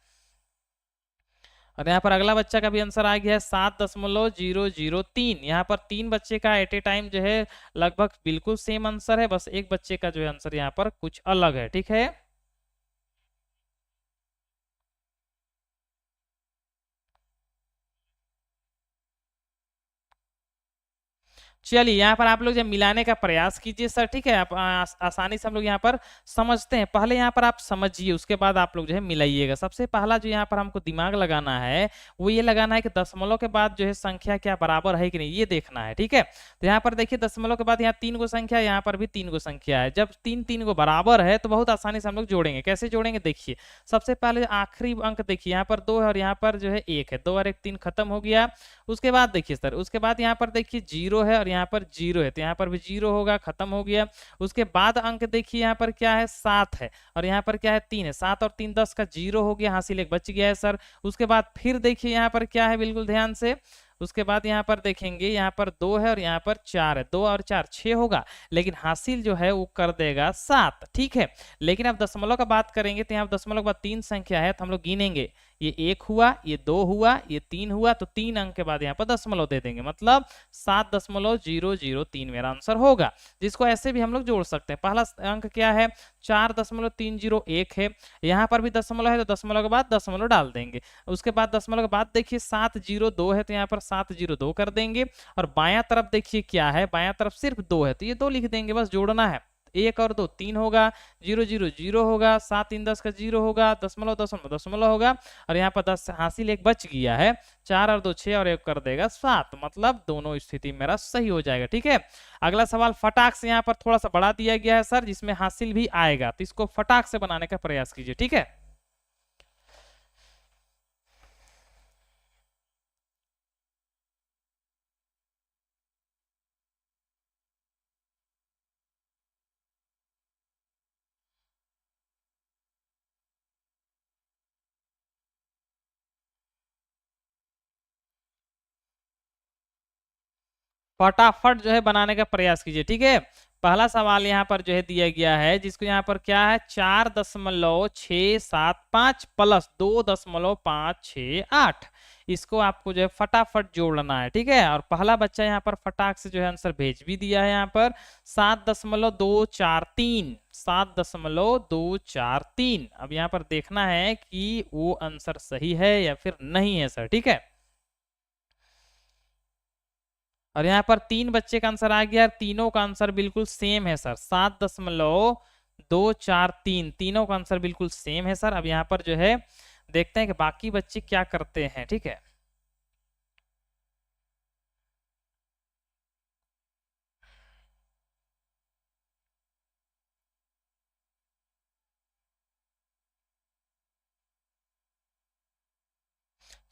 और यहाँ पर अगला बच्चा का भी आंसर आ गया है 7.003। यहाँ पर तीन बच्चे का एट ए टाइम जो है लगभग बिल्कुल सेम आंसर है, बस एक बच्चे का जो है आंसर यहाँ पर कुछ अलग है, ठीक है। चलिए यहाँ पर आप लोग जब मिलाने का प्रयास कीजिए सर, ठीक है, आप आसानी से हम लोग यहाँ पर समझते हैं। पहले यहाँ पर आप समझिए, उसके बाद आप लोग जो है मिलाइएगा। सबसे पहला जो यहाँ पर हमको दिमाग लगाना है वो ये लगाना है कि दशमलव के बाद जो है संख्या क्या बराबर है कि नहीं, ये देखना है, ठीक है। तो यहाँ पर देखिए दशमलव के बाद यहाँ 3 गो संख्या, यहाँ पर भी 3 गो संख्या है। जब तीन तीन गो बराबर है तो बहुत आसानी से हम लोग जोड़ेंगे। कैसे जोड़ेंगे देखिए, सबसे पहले आखिरी अंक देखिए, यहाँ पर 2 है और यहाँ पर जो है 1 है, 2 और 1 3 खत्म हो गया। उसके बाद देखिए सर, उसके बाद यहाँ पर देखिए 0 है और यहाँ पर 0 है, तो यहाँ पर भी 0 होगा, खत्म हो गया। उसके बाद अंक देखिए यहाँ पर क्या है, 7 है और यहाँ पर क्या है, 3 है। 7 और 3 10 का 0 हो गया, हासिल एक बच गया है सर। उसके बाद फिर देखिए यहाँ पर क्या है, बिल्कुल ध्यान से, उसके बाद यहाँ पर देखेंगे, यहाँ पर 2 है और यहाँ पर 4 है, 2 और 4 6 होगा, लेकिन हासिल जो है वो कर देगा 7, ठीक है। लेकिन अब दशमलव का बात करेंगे तो यहाँ दशमलव के बाद 3 संख्या है तो हम लोग गिनेंगे, ये 1 हुआ, ये 2 हुआ, ये 3 हुआ, तो 3 अंक के बाद यहाँ पर दशमलव दे देंगे, मतलब 7.003 मेरा आंसर होगा। जिसको ऐसे भी हम लोग जोड़ सकते हैं। पहला अंक क्या है, 4.301 है, यहाँ पर भी दशमलव है तो दशमलव के बाद दशमलव डाल देंगे। उसके बाद दशमलव के बाद देखिए 702 है तो यहाँ पर 702 कर देंगे। और बायां तरफ देखिए क्या है, बायां तरफ सिर्फ 2 है तो ये 2 लिख देंगे, बस जोड़ना है। 1 और 2 3 होगा, 0 0 0 होगा, 7 3 10 का 0 होगा, दशमलव दशमलव दशमलव होगा, और यहाँ पर 10 हासिल एक बच गया है। 4 और 2 6 और 1 कर देगा 7, मतलब दोनों स्थिति मेरा सही हो जाएगा, ठीक है। अगला सवाल फटाक से यहाँ पर थोड़ा सा बढ़ा दिया गया है सर, जिसमें हासिल भी आएगा, तो इसको फटाक से बनाने का प्रयास कीजिए, ठीक है। फटाफट जो है बनाने का प्रयास कीजिए, ठीक है। पहला सवाल यहाँ पर जो है दिया गया है, जिसको यहाँ पर क्या है, 4.675 प्लस 2.568, इसको आपको जो है फटाफट जोड़ना है, ठीक है। और पहला बच्चा यहाँ पर फटाक से जो है आंसर भेज भी दिया है, यहाँ पर 7.243, 7.243। अब यहाँ पर देखना है कि वो आंसर सही है या फिर नहीं है सर, ठीक है। और यहाँ पर 3 बच्चे का आंसर आ गया, तीनों का आंसर बिल्कुल सेम है सर, 7.243, तीनों का आंसर बिल्कुल सेम है सर। अब यहाँ पर जो है देखते हैं कि बाकी बच्चे क्या करते हैं, ठीक है।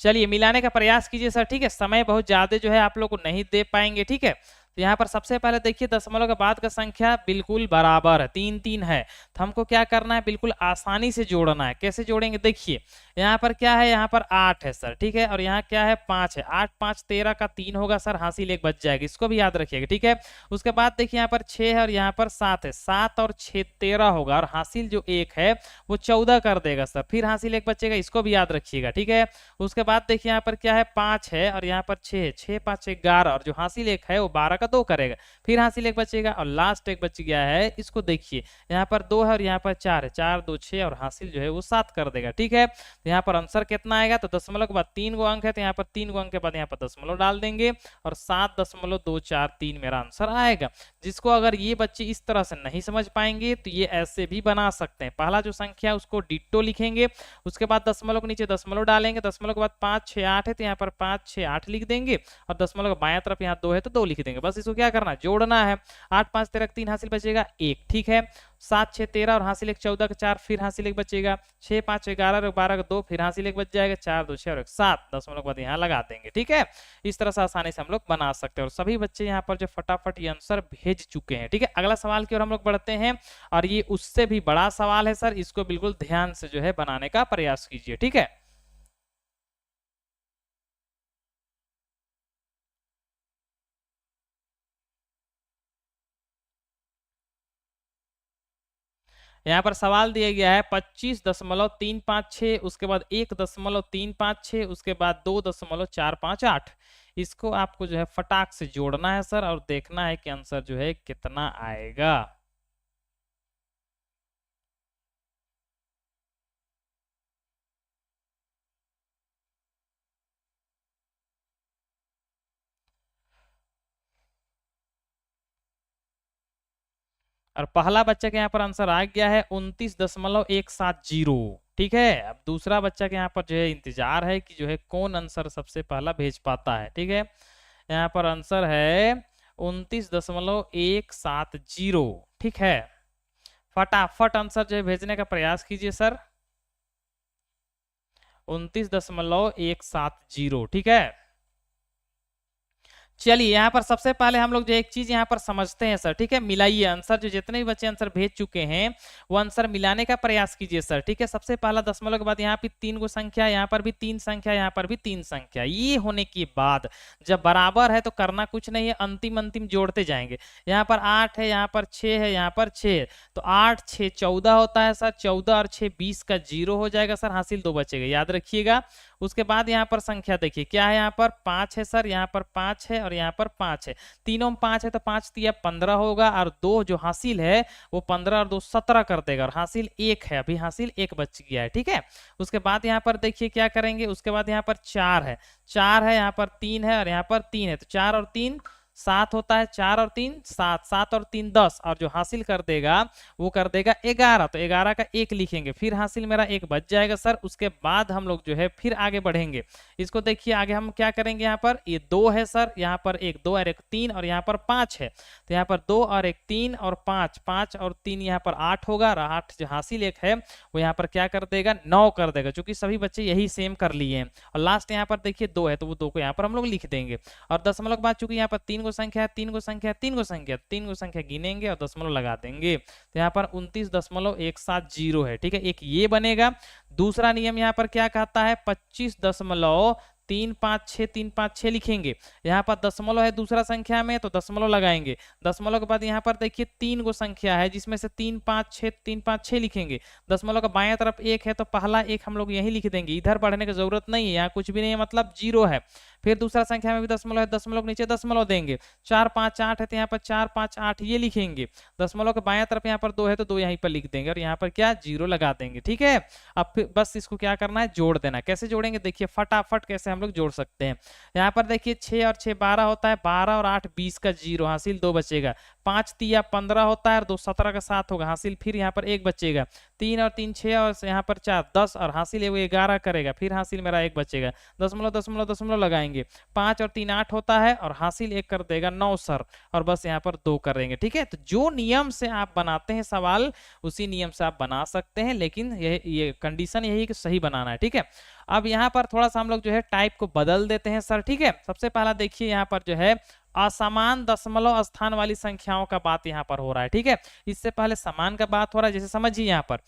चलिए मिलाने का प्रयास कीजिए सर, ठीक है। समय बहुत ज्यादा जो है आप लोग को नहीं दे पाएंगे, ठीक है। तो यहाँ पर सबसे पहले देखिए दशमलव के बाद का संख्या बिल्कुल बराबर है, 3 3 है, तो हमको क्या करना है, बिल्कुल आसानी से जोड़ना है। कैसे जोड़ेंगे देखिए, यहाँ पर क्या है, यहाँ पर 8 है सर, ठीक है, और यहाँ क्या है, 5 है, 8 5 13 का 3 होगा सर, हासिल एक बच जाएगा, इसको भी याद रखिएगा, ठीक है। उसके बाद देखिए यहाँ पर 6 है और यहाँ पर 7 है, 7 और 6 13 होगा, और हासिल जो 1 है वो 14 कर देगा सर, फिर हासिल एक बचेगा, इसको भी याद रखिएगा, ठीक है। उसके बाद देखिए यहाँ पर क्या है, 5 है और यहाँ पर 6 है, 6 5 11, और जो हासिल एक है वो 12 का 2 करेगा, फिर हासिल एक बचेगा, और लास्ट एक बच गया है, इसको देखिए यहाँ पर 2 है और यहाँ पर 4 है, 4 2 6, और हासिल जो है वो 7 कर देगा, ठीक है। तो यहाँ पर आंसर कितना आएगा, तो दशमलव के बाद 3 गो अंक है, तो यहाँ पर 3 गो अंक के बाद यहाँ पर दशमलव डाल देंगे, और 7.243 मेरा आंसर आएगा। जिसको अगर ये बच्चे इस तरह से नहीं समझ पाएंगे तो ये ऐसे भी बना सकते हैं। पहला जो संख्या है उसको डिट्टो लिखेंगे, उसके बाद दशमलव के नीचे दशमलव डालेंगे, दशमलव के बाद 5 6 8 है तो यहाँ पर 5 6 8 लिख देंगे, और दशमलव के बायां तरफ यहाँ 2 है तो 2 लिख देंगे। बस इसको क्या करना है, जोड़ना है। 8 5 13 3 हासिल बचेगा 1, ठीक है। 7 6 13 और हासिल एक 14 का 4, फिर हासिल एक बचेगा, 6 5 11 और 12 का 2, फिर हासिल एक बच जाएगा, 4 2 6 और 1 7, दशमलव के बाद यहाँ लगा देंगे, ठीक है। इस तरह से आसानी से हम लोग बना सकते हैं, और सभी बच्चे यहाँ पर जो फटाफट ये आंसर भेज चुके हैं, ठीक है। अगला सवाल की ओर हम लोग बढ़ते हैं, और ये उससे भी बड़ा सवाल है सर, इसको बिल्कुल ध्यान से जो है बनाने का प्रयास कीजिए, ठीक है। यहाँ पर सवाल दिया गया है 25.356, उसके बाद 1.356, उसके बाद 2.458। इसको आपको जो है फटाक से जोड़ना है सर, और देखना है कि आंसर जो है कितना आएगा। और पहला बच्चा के यहाँ पर आंसर आ गया है 29.170। ठीक है, अब दूसरा बच्चा के यहाँ पर जो है इंतजार है कि जो है कौन आंसर सबसे पहला भेज पाता है। ठीक है, यहाँ पर आंसर है 29.170। ठीक है, फटाफट आंसर जो है भेजने का प्रयास कीजिए सर। 29.170। ठीक है, चलिए यहाँ पर सबसे पहले हम लोग जो एक चीज यहाँ पर समझते हैं सर। ठीक है, मिलाइए आंसर, जो जितने भी बच्चे आंसर भेज चुके हैं वो आंसर मिलाने का प्रयास कीजिए सर। ठीक है, सबसे पहला दशमलव के बाद यहाँ पे 3 गो संख्या, यहाँ पर भी 3 संख्या, यहाँ पर भी 3 संख्या। ये होने के बाद जब बराबर है तो करना कुछ नहीं है, अंतिम अंतिम जोड़ते जाएंगे। यहाँ पर 8 है, यहाँ पर 6 है, यहाँ पर 6 है, तो 8 6 14 होता है सर। 14 और 6 20 का 0 हो जाएगा सर, हासिल 2 बचेगा, याद रखिएगा। उसके बाद यहाँ पर संख्या देखिए क्या है, यहाँ पर 5 है सर, यहाँ पर 5 है और यहाँ पर 5 है। तीनों में 5 है तो 5 तिया 15 होगा, और 2 जो हासिल है वो 15 और 2 17 कर देगा, और हासिल 1 है, अभी हासिल 1 बच गया है। ठीक है, उसके बाद यहाँ पर देखिए क्या करेंगे, उसके बाद यहाँ पर 4 है, 4 है, यहाँ पर 3 है और यहाँ पर 3 है, तो 4 और 3 7 होता है, 4 और 3 7, 7 और 3 10, और जो हासिल कर देगा वो कर देगा 11, तो 11 का 1 लिखेंगे, फिर हासिल मेरा 1 बच जाएगा सर। उसके बाद हम लोग जो है फिर आगे बढ़ेंगे। इसको देखिए आगे हम क्या करेंगे, यहाँ पर ये 2 है सर, यहाँ पर 1 2 और 1 3 और यहाँ पर 5 है, तो यहाँ पर 2 और 1 3 और 5, 5 और 3 यहाँ पर 8 होगा, और 8 जो हासिल 1 है वो यहाँ पर क्या कर देगा 9 कर देगा, क्योंकि सभी बच्चे यही सेम कर लिए हैं। और लास्ट यहाँ पर देखिए 2 है, तो वो 2 को यहाँ पर हम लोग लिख देंगे। और दशमलव के बाद चूंकि यहाँ पर 3 गो संख्या है, 3 गो संख्या, 3 गो संख्या, 3 गो संख्या गिनेंगे और दशमलव लगा देंगे, तो यहाँ पर 29.170 है। ठीक है, एक ये बनेगा। दूसरा नियम यहाँ पर क्या कहता है, 25.356 लिखेंगे। यहाँ पर दशमलव है दूसरा संख्या में, तो दशमलव लगाएंगे। दशमलव के बाद यहाँ पर देखिए 3 गो संख्या है, जिसमें से 3 5 6 लिखेंगे। दशमलव का बाएं तरफ 1 है, तो पहला 1 हम लोग यही लिख देंगे, इधर बढ़ने की जरूरत नहीं है, यहाँ कुछ भी नहीं है, मतलब 0 है। फिर दूसरा संख्या में भी दशमलव है, दशमलव के नीचे दशमलव देंगे। 4 5 8 है, तो यहाँ पर 4 5 8 ये लिखेंगे। दशमलव के बाएं तरफ यहाँ पर 2 है, तो 2 यहीं पर लिख देंगे, और यहाँ पर क्या 0 लगा देंगे। ठीक है, अब फिर बस इसको क्या करना है, जोड़ देना। कैसे जोड़ेंगे देखिए फटाफट कैसे हम लोग जोड़ सकते हैं। यहाँ पर देखिए 6 और 6 12 होता है, 12 और 8 20 का 0, हासिल 2 बचेगा। 5 तिया 15 होता है, और 2 17 का 7 होगा, हासिल फिर यहाँ पर 1 बचेगा। 3 और 3 6 और यहाँ पर 4 10, और हासिल 11 करेगा, फिर हासिल मेरा 1 बचेगा। दशमलव दशमलव दशमलव लगाएंगे। 5 और 3 8 होता है, और हासिल 1 कर देगा 9 सर, और बस यहाँ पर 2 करेंगे। ठीक है, तो जो नियम से आप बनाते हैं सवाल उसी नियम से आप बना सकते हैं, लेकिन ये कंडीशन यही कि सही बनाना है। ठीक है, अब यहाँ पर थोड़ा सा हम लोग जो है टाइप को बदल देते हैं सर। ठीक है, सबसे पहला देखिए यहाँ पर जो है असमान दशमलव स्थान वाली संख्याओं का बात यहाँ पर हो रहा है। ठीक है, इससे पहले समान का बात हो रहा है, जैसे समझिए यहाँ पर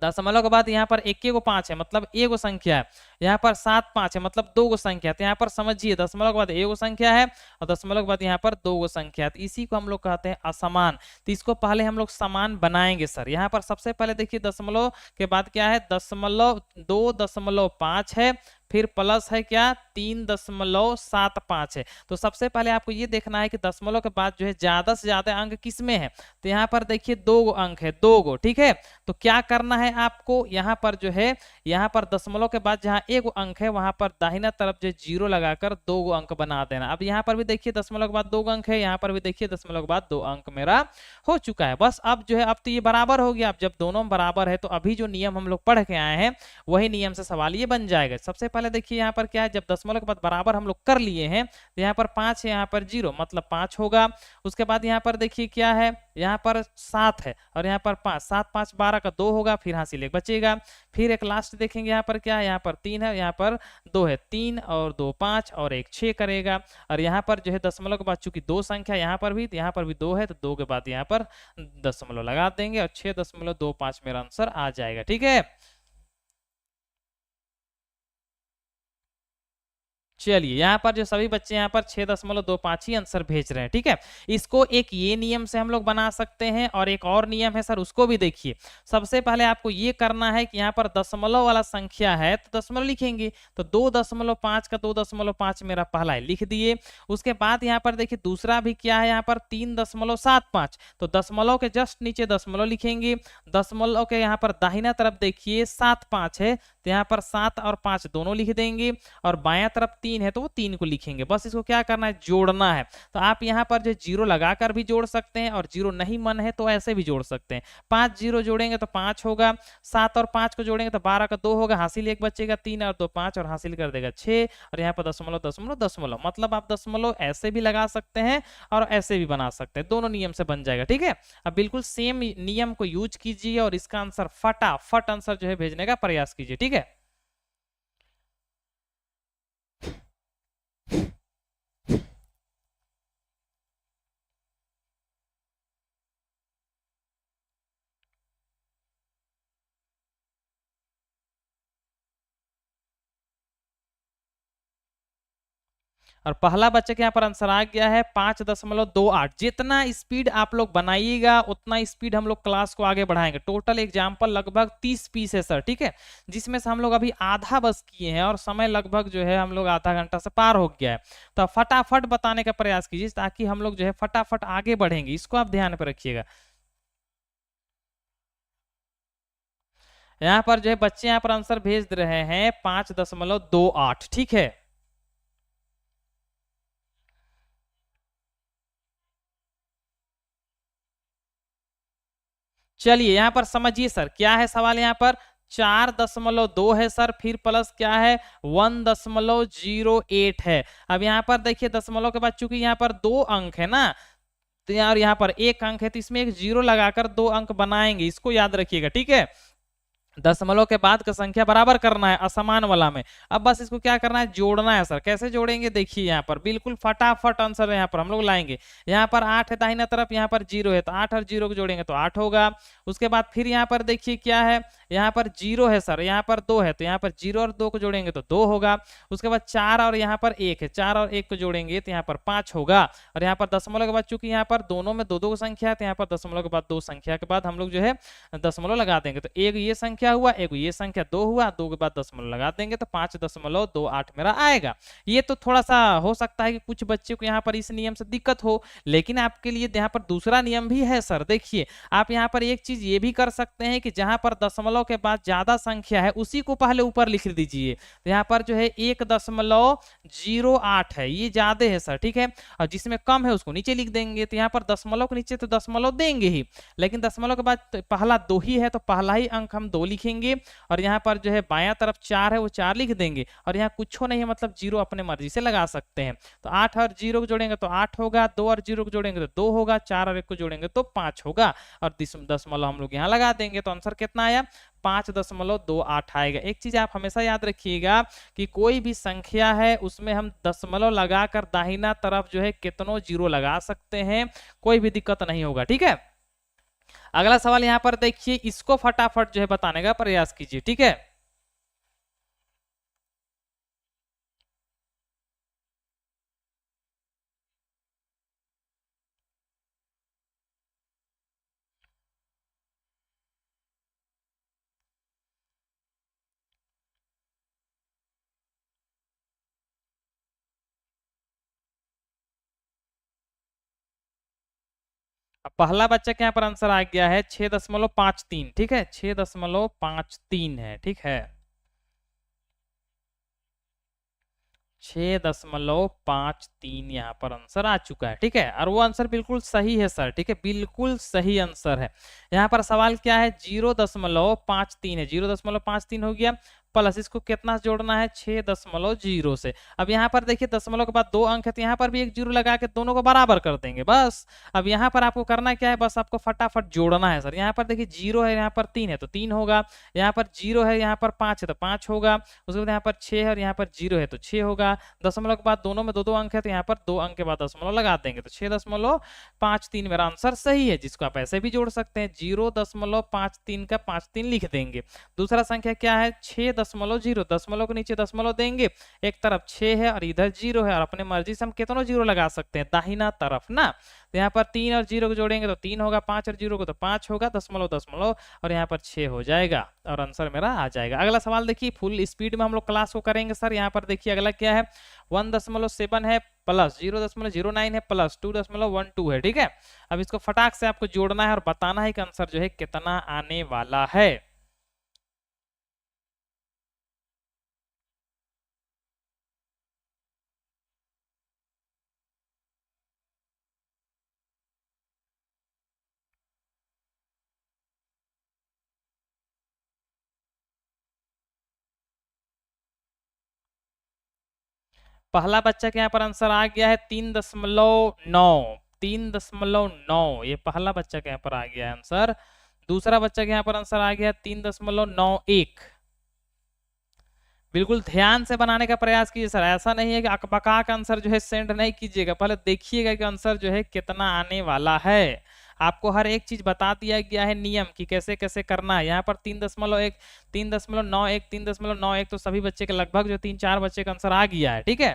दशमलव के बाद यहाँ पर 1 गो 5 है, मतलब 1 गो संख्या है। यहाँ पर 7 5 है, मतलब 2 गो संख्या है। तो यहाँ पर समझिए दशमलव के बाद 1 गो संख्या है, और दशमलव के बाद यहाँ पर 2 गो संख्या है, तो इसी को हम लोग कहते हैं असमान। तो इसको पहले हम लोग समान बनाएंगे सर। यहाँ पर सबसे पहले देखिए दशमलव के बाद क्या है, 2.5 है, फिर प्लस है क्या 3.75 है। तो सबसे पहले आपको ये देखना है कि दशमलव के बाद जो है ज्यादा से ज्यादा अंक किस में है, तो यहाँ पर देखिए 2 गो अंक है, 2 गो। ठीक है, तो क्या करना है आपको, यहाँ पर जो है यहाँ पर दशमलव के बाद जहाँ 1 गो अंक है वहां पर दाहिना तरफ जो 0 लगाकर 2 गो अंक बना देना। अब यहाँ पर भी देखिए दशमलव के बाद 2 गो अंक है, यहाँ पर भी देखिए दशमलव के बाद 2 अंक मेरा हो चुका है। बस अब जो है अब तो ये बराबर हो गया। अब जब दोनों बराबर है तो अभी जो नियम हम लोग पढ़ के आए हैं वही नियम से सवाल ये बन जाएगा। सबसे पहले देखिए यहाँ पर क्या है, जब दशमलव के बाद बराबर हम लोग कर लिए हैं तो यहाँ पर 5 है, यहाँ पर 0 मतलब 5 होगा। उसके बाद यहाँ पर देखिए क्या है, यहाँ पर 7 है और यहाँ पर 5, 7 5 12 का 2 होगा, फिर हासिल 1 बचेगा। फिर एक लास्ट देखेंगे यहाँ पर क्या है, यहाँ पर 3 है, यहाँ पर 2 है, 3 और 2 5 और 1 6 करेगा। और यहाँ पर जो है दशमलव के बाद चूंकि 2 संख्या यहाँ पर भी, तो यहाँ पर भी 2 है, तो 2 के बाद यहाँ पर दशमलव लगा देंगे और 6.25 मेरा आंसर आ जाएगा। ठीक है, चलिए यहाँ पर जो सभी बच्चे यहाँ पर 6.25 ही आंसर भेज रहे हैं। ठीक है, इसको एक ये नियम से हम लोग बना सकते हैं और एक और नियम है सर, उसको भी देखिए। सबसे पहले आपको ये करना है कि यहाँ पर दशमलव वाला संख्या है तो दशमलव लिखेंगे, तो 2.5 का 2.5 मेरा पहला है, लिख दिए। उसके बाद यहाँ पर देखिए दूसरा भी क्या है, यहाँ पर 3.75, तो दशमलव के जस्ट नीचे दशमलव लिखेंगे। दशमलव के यहाँ पर दाहिना तरफ देखिए 7 5 है, तो यहाँ पर 7 और 5 दोनों लिख देंगे। और बायां तरफ 3 3 है तो वो 3 को लिखेंगे, बस इसको क्या करना है, जोड़ना है। तो आप यहाँ पर जो जीरो लगाकर भी जोड़ सकते हैं और जीरो नहीं मन है तो ऐसे भी जोड़ सकते हैं। 5 जीरो जोड़ेंगे तो 5 होगा, 7 और 5 को जोड़ेंगे तो 12 का 2 होगा, हासिल एक बचेगा 3 और 2 5 और हासिल कर देगा 6, और यहाँ पर दशमलव दशमलव दशमलव, मतलब आप दशमलव ऐसे भी लगा सकते हैं और ऐसे भी बना सकते हैं, दोनों नियम से बन जाएगा। ठीक है, अब बिल्कुल सेम नियम को यूज कीजिए और इसका आंसर फटाफट आंसर जो है भेजने का प्रयास कीजिए। ठीक है, और पहला बच्चे के यहाँ पर आंसर आ गया है 5.28। जितना स्पीड आप लोग बनाइएगा उतना स्पीड हम लोग क्लास को आगे बढ़ाएंगे। टोटल एग्जाम्पल लगभग 30 पीस है सर, ठीक है, जिसमें से हम लोग अभी आधा बस किए हैं और समय लगभग जो है हम लोग आधा घंटा से पार हो गया है। तो फटाफट बताने का प्रयास कीजिए ताकि हम लोग जो है फटाफट आगे बढ़ेंगे, इसको आप ध्यान पर रखिएगा। यहाँ पर जो है बच्चे यहाँ पर आंसर भेज रहे हैं 5.28। ठीक है, चलिए यहाँ पर समझिए सर क्या है सवाल। यहाँ पर 4.2 है सर, फिर प्लस क्या है 1.08 है। अब यहाँ पर देखिए दशमलव के बाद चूंकि यहाँ पर 2 अंक है ना, तो यहाँ पर 1 अंक है तो इसमें एक जीरो लगाकर 2 अंक बनाएंगे, इसको याद रखिएगा। ठीक है, दशमलव के बाद का संख्या बराबर करना है असमान वाला में। अब बस इसको क्या करना है, जोड़ना है सर। कैसे जोड़ेंगे देखिए, यहाँ पर बिल्कुल फटाफट आंसर यहाँ पर हम लोग लाएंगे। यहाँ पर 8 है दाहिना तरफ, यहाँ पर 0 है तो 8 और 0 को जोड़ेंगे तो 8 होगा। उसके बाद फिर यहाँ पर देखिए क्या है, यहाँ पर 0 है सर, यहाँ पर 2 है तो यहाँ पर 0 और 2 को जोड़ेंगे तो 2 होगा। उसके बाद 4 और यहाँ पर 1 है, 4 और 1 को जोड़ेंगे तो यहाँ पर 5 होगा। और यहाँ पर दशमलव के बाद चूंकि यहाँ पर दोनों में दो दो संख्या है तो यहाँ पर दशमलव के बाद 2 संख्या के बाद हम लोग जो है दशमलव लगा देंगे। तो एक ये संख्या हुआ, एक ये संख्या 2 हुआ, 2 के बाद दशमलव लगा देंगे तो 5.28 मेरा आएगा। ये तो थोड़ा सा हो सकता है कि कुछ बच्चों को यहाँ पर इस नियम से दिक्कत हो, लेकिन आपके लिए यहाँ पर दूसरा नियम भी है सर। देखिए आप यहाँ पर एक चीज ये भी कर सकते हैं कि जहां पर दशमलव के बाद ज्यादा संख्या है उसी को पहले ऊपर लिख दीजिए। तो यहाँ पर जो है 1.08 है, ये ज्यादा है सर, ठीक है, और जिसमें कम है उसको नीचे लिख देंगे। तो यहाँ पर दशमलव के नीचे तो दशमलव देंगे ही, लेकिन दशमलव के बाद तो पहला 2 ही है तो पहला ही अंक हम 2 लिखेंगे, और यहाँ पर जो है बायां तरफ 4 है वो 4 लिख देंगे, और यहाँ कुछ नहीं है मतलब 0 अपने मर्जी से लगा सकते हैं। तो 8 और 0 को जोड़ेंगे तो 8 होगा, 2 और 0 को जोड़ेंगे तो 2 होगा, 4 और 1 को जोड़ेंगे तो 5 होगा, और दशमलव हम लोग यहाँ लगा देंगे तो आंसर कितना आया, 5.28 आएगा। एक चीज आप हमेशा याद रखिएगा कि कोई भी संख्या है उसमें हम दशमलव लगाकर दाहिना तरफ जो है कितनों 0 लगा सकते हैं, कोई भी दिक्कत नहीं होगा। ठीक है, अगला सवाल यहाँ पर देखिए, इसको फटाफट जो है बताने का प्रयास कीजिए। ठीक है, अब पहला बच्चा के यहाँ पर आंसर आ गया है 6.53। ठीक है, 6.53 है। ठीक है, 6.53 यहाँ पर आंसर आ चुका है। ठीक है, और वो आंसर बिल्कुल सही है सर। ठीक है, बिल्कुल सही आंसर है। यहाँ पर सवाल क्या है, 0.53 है, 0.53 हो गया, प्लस इसको कितना जोड़ना है 6.0 से। अब यहाँ पर देखिए दशमलव के बाद 2 अंक है तो यहाँ पर भी एक जीरो लगा के दोनों को बराबर कर देंगे बस। अब यहाँ पर आपको करना क्या है, बस आपको फटाफट जोड़ना है सर। यहाँ पर देखिए 0 है, यहाँ पर 3 है तो 3 होगा, यहाँ पर 0 है, यहाँ पर 5 है तो 5 होगा, उसके बाद यहाँ पर 6 है और यहाँ पर 0 है तो 6 होगा। दशमलव के बाद दोनों में दो दो अंक है तो यहाँ पर 2 अंक के बाद दशमलव लगा देंगे तो 6.53 मेरा आंसर सही है, जिसको आप ऐसे भी जोड़ सकते हैं, 0.53 का 53 लिख देंगे। दूसरा संख्या क्या है, 6.0, दशमलव के नीचे दशमलव देंगे, एक तरफ 6 है और इधर 0 है, और अपने मर्जी से हम कितनों 0 लगा सकते हैं, दाहिना तरफ ना। तो यहाँ पर 3 और 0 को जोड़ेंगे तो 3 होगा, 5 और 0 को तो 5 होगा, दशमलव दशमलव और यहाँ पर 6 हो जाएगा और आंसर मेरा आ जाएगा। अगला सवाल देखिए, फुल स्पीड में हम लोग क्लास को करेंगे सर। यहाँ पर देखिए अगला क्या है, 1.7 है प्लस 0.09 है प्लस 2.12 है। ठीक है, अब इसको फटाक से आपको जोड़ना है और बताना है कि आंसर जो है कितना आने वाला है। पहला बच्चा के यहाँ पर आंसर आ गया है 3.9, 3.9, ये पहला बच्चा के यहाँ पर आ गया है आंसर। दूसरा बच्चा के यहाँ पर आंसर आ गया 3.91। बिल्कुल ध्यान से बनाने का प्रयास कीजिए सर, ऐसा नहीं है कि अकबका का आंसर जो है सेंड नहीं कीजिएगा, पहले देखिएगा कि आंसर जो है कितना आने वाला है। आपको हर एक चीज बता दिया गया है नियम कि कैसे कैसे करना है। यहाँ पर 3.1, 3.91, 3.91, तो सभी बच्चे के लगभग जो 3-4 बच्चे का आंसर आ गया है, ठीक है।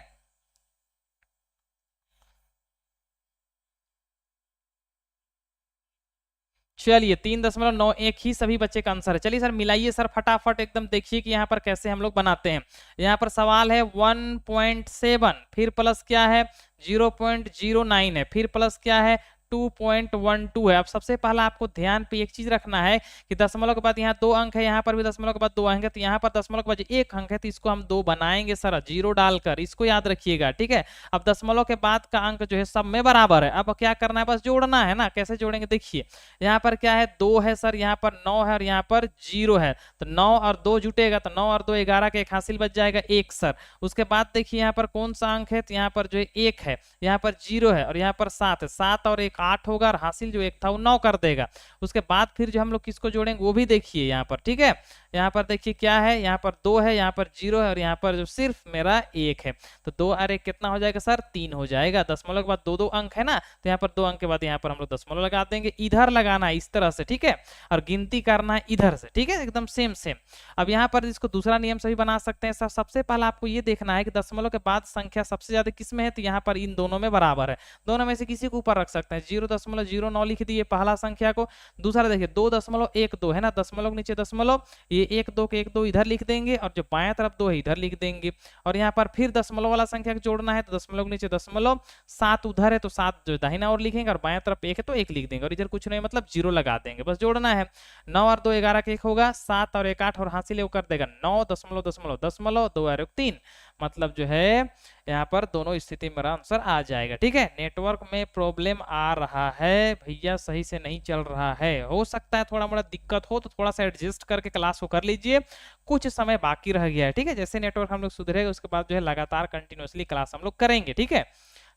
चलिए 3.91 ही सभी बच्चे का आंसर है। चलिए सर मिलाइए सर फटाफट एकदम, देखिए कि यहाँ पर कैसे हम लोग बनाते हैं। यहाँ पर सवाल है 1.7, फिर प्लस क्या है 0.09 है, फिर प्लस क्या है 2.12 है। अब सबसे पहला आपको ध्यान पे एक चीज रखना है कि दशमलव के बाद यहाँ 2 अंक है, यहाँ पर भी दशमलव के बाद 2 अंक है, तो यहाँ पर दशमलव के बाद 1 अंक है, तो इसको हम 2 बनाएंगे सर 0 डालकर, इसको याद रखिएगा, ठीक है। अब दशमलव के बाद का अंक जो है सब में बराबर है, अब क्या करना है बस जोड़ना है ना। कैसे जोड़ेंगे देखिए, यहाँ पर क्या है 2 है सर, यहाँ पर 9 है और यहाँ पर 0 है, तो 9 और 2 जुटेगा, तो 9 और 2 11 के एक हासिल बच जाएगा 1 सर। उसके बाद देखिए यहाँ पर कौन सा अंक है, तो यहाँ पर जो है 1 है, यहाँ पर 0 है और यहाँ पर 7 है, 7 और 1 8 होगा और हासिल जो 1 था वो 9 कर देगा। उसके बाद फिर जो हम लोग किसको जोड़ेंगे वो भी देखिए यहाँ पर, ठीक है। यहाँ पर देखिए क्या है, यहाँ पर 2 है, यहाँ पर 0 है और यहाँ पर जो सिर्फ मेरा 1 है, तो 2 और 1 कितना हो जाएगा सर 3 हो जाएगा। दशमलव के बाद 2 2 अंक है ना, तो यहाँ पर 2 अंक के बाद यहाँ पर हम लोग दशमलव लगा देंगे, इधर लगाना है इस तरह से, ठीक है, और गिनती करना है इधर से, ठीक है, एकदम सेम सेम। अब यहाँ पर इसको दूसरा नियम से भी बना सकते हैं सर। सबसे पहले आपको ये देखना है कि दशमलव के बाद संख्या सबसे ज्यादा किस में है, तो यहाँ पर इन दोनों में बराबर है, दोनों में से किसी को ऊपर रख सकते हैं। 0.09 लिख दिए पहला संख्या को। दूसरा देखिए 2.12 है ना, दशमलव नीचे दशमलव, ये 1 2 के 1 2 इधर लिख देंगे और जो बाएं तरफ 2 है इधर लिख देंगे। और यहाँ पर फिर दशमलव वाला संख्या को जोड़ना है, तो दशमलव नीचे दशमलव, 7 उधर है तो 7 जो दाहिना और लिखेंगे और बाएं तरफ 1 है तो 1 लिख देंगे और इधर कुछ नहीं मतलब 0 लगा देंगे, बस जोड़ना है। 9 और 2 11 के 1 होगा, 7 और 1 8 और हासिल कर देगा 9 दशमलव दशमलव दशमलव 2 और 1 3, मतलब जो है यहाँ पर दोनों स्थिति में मेरा आंसर आ जाएगा, ठीक है। नेटवर्क में प्रॉब्लम आ रहा है भैया, सही से नहीं चल रहा है, हो सकता है थोड़ा मोड़ा दिक्कत हो तो थोड़ा सा एडजस्ट करके क्लास को कर लीजिए, कुछ समय बाकी रह गया है, ठीक है। जैसे नेटवर्क हम लोग सुधरेगा उसके बाद जो है लगातार कंटिन्यूअसली क्लास हम लोग करेंगे, ठीक है।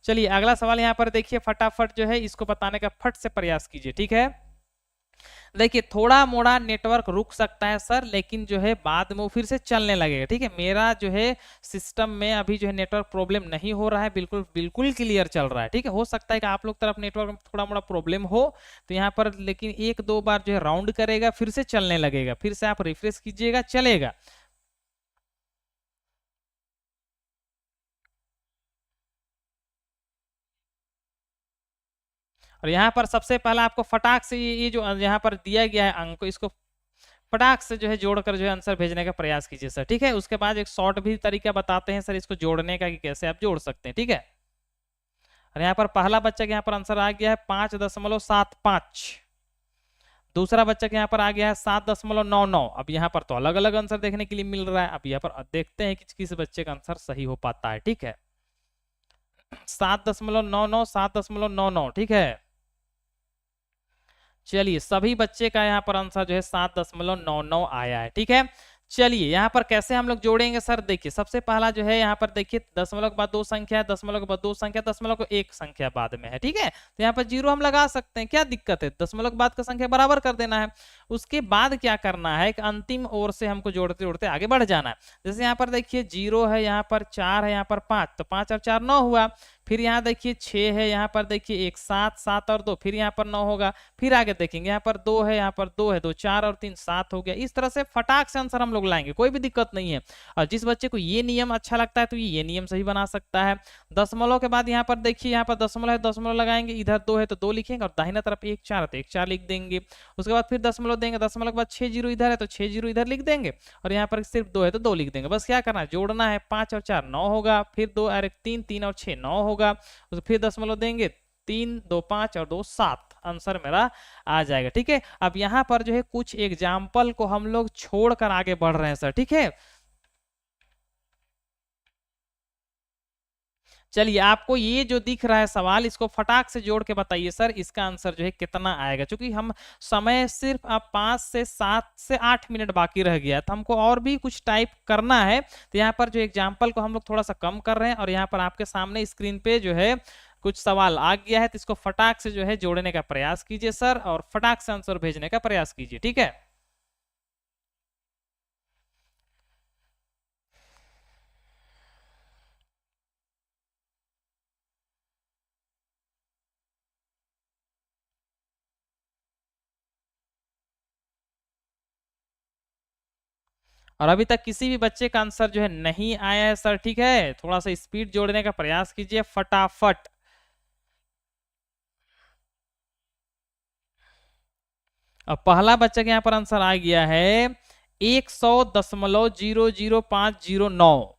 चलिए अगला सवाल यहाँ पर देखिए, फटाफट जो है इसको बताने का फट से प्रयास कीजिए, ठीक है। देखिए थोड़ा मोड़ा नेटवर्क रुक सकता है सर, लेकिन जो है बाद में वो फिर से चलने लगेगा, ठीक है। मेरा जो है सिस्टम में अभी जो है नेटवर्क प्रॉब्लम नहीं हो रहा है, बिल्कुल बिल्कुल क्लियर चल रहा है, ठीक है। हो सकता है कि आप लोग तरफ नेटवर्क में थोड़ा मोड़ा प्रॉब्लम हो तो यहाँ पर, लेकिन 1-2 बार जो है राउंड करेगा फिर से चलने लगेगा, फिर से आप रिफ्रेश कीजिएगा चलेगा। और यहाँ पर सबसे पहला आपको फटाक से ये जो यहाँ पर दिया गया है अंक, इसको फटाक से जो है जोड़कर जो है आंसर भेजने का प्रयास कीजिए सर, ठीक है। उसके बाद एक शॉर्ट भी तरीका बताते हैं सर इसको जोड़ने का कि कैसे आप जोड़ सकते हैं, ठीक है। और यहाँ पर पहला बच्चा के यहाँ पर आंसर आ गया है 5.75, दूसरा बच्चा के यहाँ पर आ गया है 7.99। अब यहाँ पर तो अलग अलग आंसर देखने के लिए मिल रहा है, अब यहाँ पर देखते हैं कि किस बच्चे का आंसर सही हो पाता है, ठीक है। 7.99, 7.99, ठीक है। चलिए सभी बच्चे का यहाँ पर आंसर जो है 7.99 आया है, ठीक है। चलिए यहाँ पर कैसे हम लोग जोड़ेंगे सर, देखिए सबसे पहला जो है यहाँ पर देखिए दशमलव के बाद 2 संख्या है, दशमलव के बाद 2 संख्या, दशमलव को 1 संख्या बाद में है, ठीक है। तो यहाँ पर 0 हम लगा सकते हैं, क्या दिक्कत है, दशमलव के बाद का संख्या बराबर कर देना है। उसके बाद क्या करना है कि अंतिम ओर से हमको जोड़ते जोड़ते आगे बढ़ जाना है। जैसे यहाँ पर देखिए 0 है, यहाँ पर 4 है, यहाँ पर 5, तो 5 और 4 9 हुआ। फिर यहाँ देखिए 6 है, यहाँ पर देखिए 1 7, 7 और 2, फिर यहाँ पर 9 होगा। फिर आगे देखेंगे यहाँ पर 2 है, यहाँ पर 2 है, 2 4 और 3 7 हो गया। इस तरह से फटाक से आंसर हम लोग लाएंगे, कोई भी दिक्कत नहीं है। और जिस बच्चे को ये नियम अच्छा लगता है तो ये नियम सही बना सकता है। दशमलव के बाद यहाँ पर देखिए, यहाँ पर दशमलव है, दशमलव लगाएंगे, इधर 2 है तो 2 लिखेंगे और दाहिना तरफ 1 4 है तो 1 4 लिख देंगे। उसके बाद फिर दशमलव देंगे, दशमलव के बाद 6 0 इधर है तो 6 0 इधर लिख देंगे और यहाँ पर सिर्फ 2 है तो 2 लिख देंगे। बस क्या करना है, जोड़ना है, 5 और 4 9 होगा, फिर 2 और 1 3, 3 और 6 9 होगा, फिर दशमलव देंगे, 3 2 5 और 2 7, आंसर मेरा आ जाएगा, ठीक है। अब यहाँ पर जो है कुछ एग्जाम्पल को हम लोग छोड़कर आगे बढ़ रहे हैं सर, ठीक है। चलिए आपको ये जो दिख रहा है सवाल, इसको फटाक से जोड़ के बताइए सर, इसका आंसर जो है कितना आएगा। क्योंकि हम समय सिर्फ अब 5 से 8 मिनट बाकी रह गया, तो हमको और भी कुछ टाइप करना है। तो यहाँ पर जो एग्जाम्पल को हम लोग थोड़ा सा कम कर रहे हैं, और यहाँ पर आपके सामने स्क्रीन पे जो है कुछ सवाल आ गया है, तो इसको फटाक से जो है जोड़ने का प्रयास कीजिए सर, और फटाक से आंसर भेजने का प्रयास कीजिए, ठीक है। और अभी तक किसी भी बच्चे का आंसर जो है नहीं आया है सर, ठीक है, थोड़ा सा स्पीड जोड़ने का प्रयास कीजिए फटाफट। अब पहला बच्चा के यहाँ पर आंसर आ गया है 100.00509।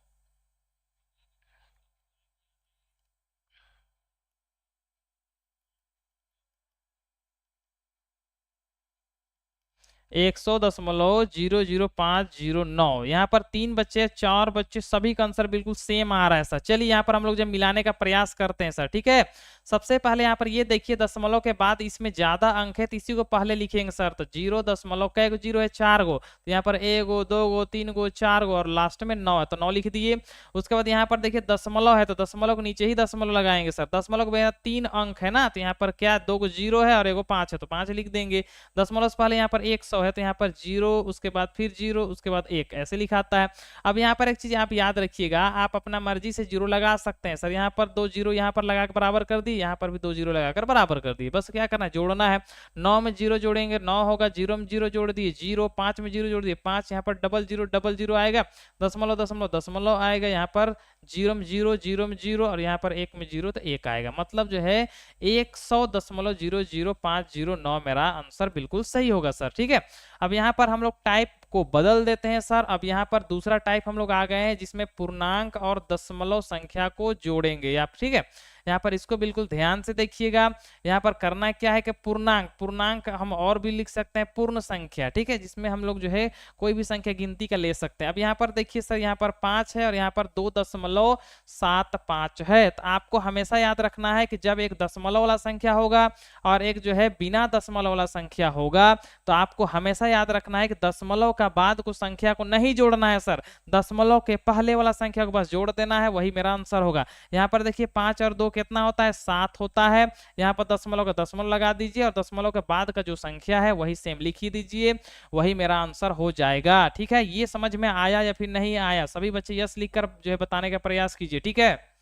100.00509। यहाँ पर 3 बच्चे 4 बच्चे सभी का आंसर बिल्कुल सेम आ रहा है सर। चलिए यहाँ पर हम लोग जब मिलाने का प्रयास करते हैं सर, ठीक है। सबसे पहले यहाँ पर ये देखिए दशमलव के बाद इसमें ज्यादा अंक है, तो इसी को पहले लिखेंगे सर। तो 0 कै गो जीरो है, 4 गो, तो यहाँ पर 1 गो 2 गो 3 गो 4 गो, और लास्ट में 9 है, तो 9 लिख दिए। उसके बाद यहाँ पर देखिए दशमलव है, तो दशमलव के नीचे ही दशमलव लगाएंगे सर। दशमलव के 3 अंक है ना, तो यहाँ पर क्या 2 गो 0 है और 1 गो 5 है, तो 5 लिख देंगे। दशमलव से पहले यहाँ पर 100 है, तो यहाँ पर 0, उसके बाद फिर 0, उसके बाद 1, ऐसे लिखाता है। अब यहाँ पर एक चीज आप याद रखिएगा, आप अपना मर्जी से 0 लगा सकते हैं सर। यहाँ पर 2 0 यहाँ पर लगा कर बराबर कर दी, यहाँ पर भी 2 0 लगाकर बराबर कर दिए। बस क्या करना है, जोड़ना है। 9 में 0 जोड़ेंगे 9 होगा, 0 में 0 जोड़ दिए 0, 5 में 0 जोड़ दिए 5, यहाँ पर डबल जीरो आएगा, दशमलव दशमलव दशमलव आएगा, यहाँ पर 0 में 0, 0 में 0, और यहाँ पर 1 में 0, तो 1 आएगा। मतलब जो है 100.00509 मेरा आंसर बिल्कुल सही होगा सर, ठीक है। अब यहाँ पर हम लोग टाइप को बदल देते हैं सर। अब यहाँ पर दूसरा टाइप हम लोग आ गए हैं, जिसमें पूर्णांक और दशमलव संख्या को जोड़ेंगे आप, ठीक है। यहाँ पर इसको बिल्कुल ध्यान से देखिएगा। यहाँ पर करना क्या है कि पूर्णांक, पूर्णांक हम और भी लिख सकते हैं पूर्ण संख्या, ठीक है, जिसमें हम लोग जो है कोई भी संख्या गिनती का ले सकते हैं। अब यहाँ पर देखिए सर, यहाँ पर 5 है और यहाँ पर 2.75 है। तो आपको हमेशा याद रखना है कि जब एक दशमलव वाला संख्या होगा और एक जो है बिना दशमलव वाला संख्या होगा, तो आपको हमेशा याद रखना है कि दशमलव का बाद को संख्या को नहीं जोड़ना है सर, दशमलव के पहले वाला संख्या को बस जोड़ देना है, वही मेरा आंसर होगा। यहाँ पर देखिए 5 और 2 कितना होता है, 7 होता है। यहाँ पर दशमलव का दशमलव लगा दीजिए, और दशमलव के बाद का जो संख्या है वही सेम लिख ही दीजिए, वही मेरा आंसर हो जाएगा, ठीक है। ये समझ में आया या फिर नहीं आया? सभी बच्चे यस लिखकर जो है बताने का प्रयास कीजिए, ठीक है।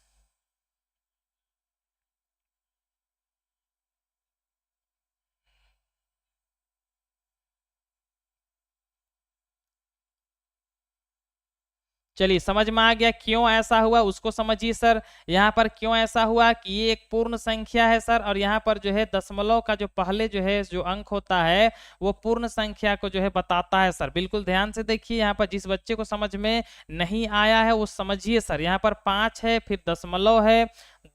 चलिए समझ में आ गया क्यों ऐसा हुआ, उसको समझिए सर। यहाँ पर क्यों ऐसा हुआ कि ये एक पूर्ण संख्या है सर, और यहाँ पर जो है दशमलव का जो पहले जो है जो अंक होता है वो पूर्ण संख्या को जो है बताता है सर। बिल्कुल ध्यान से देखिए, यहाँ पर जिस बच्चे को समझ में नहीं आया है वो समझिए सर। यहाँ पर 5 है, फिर दशमलव है,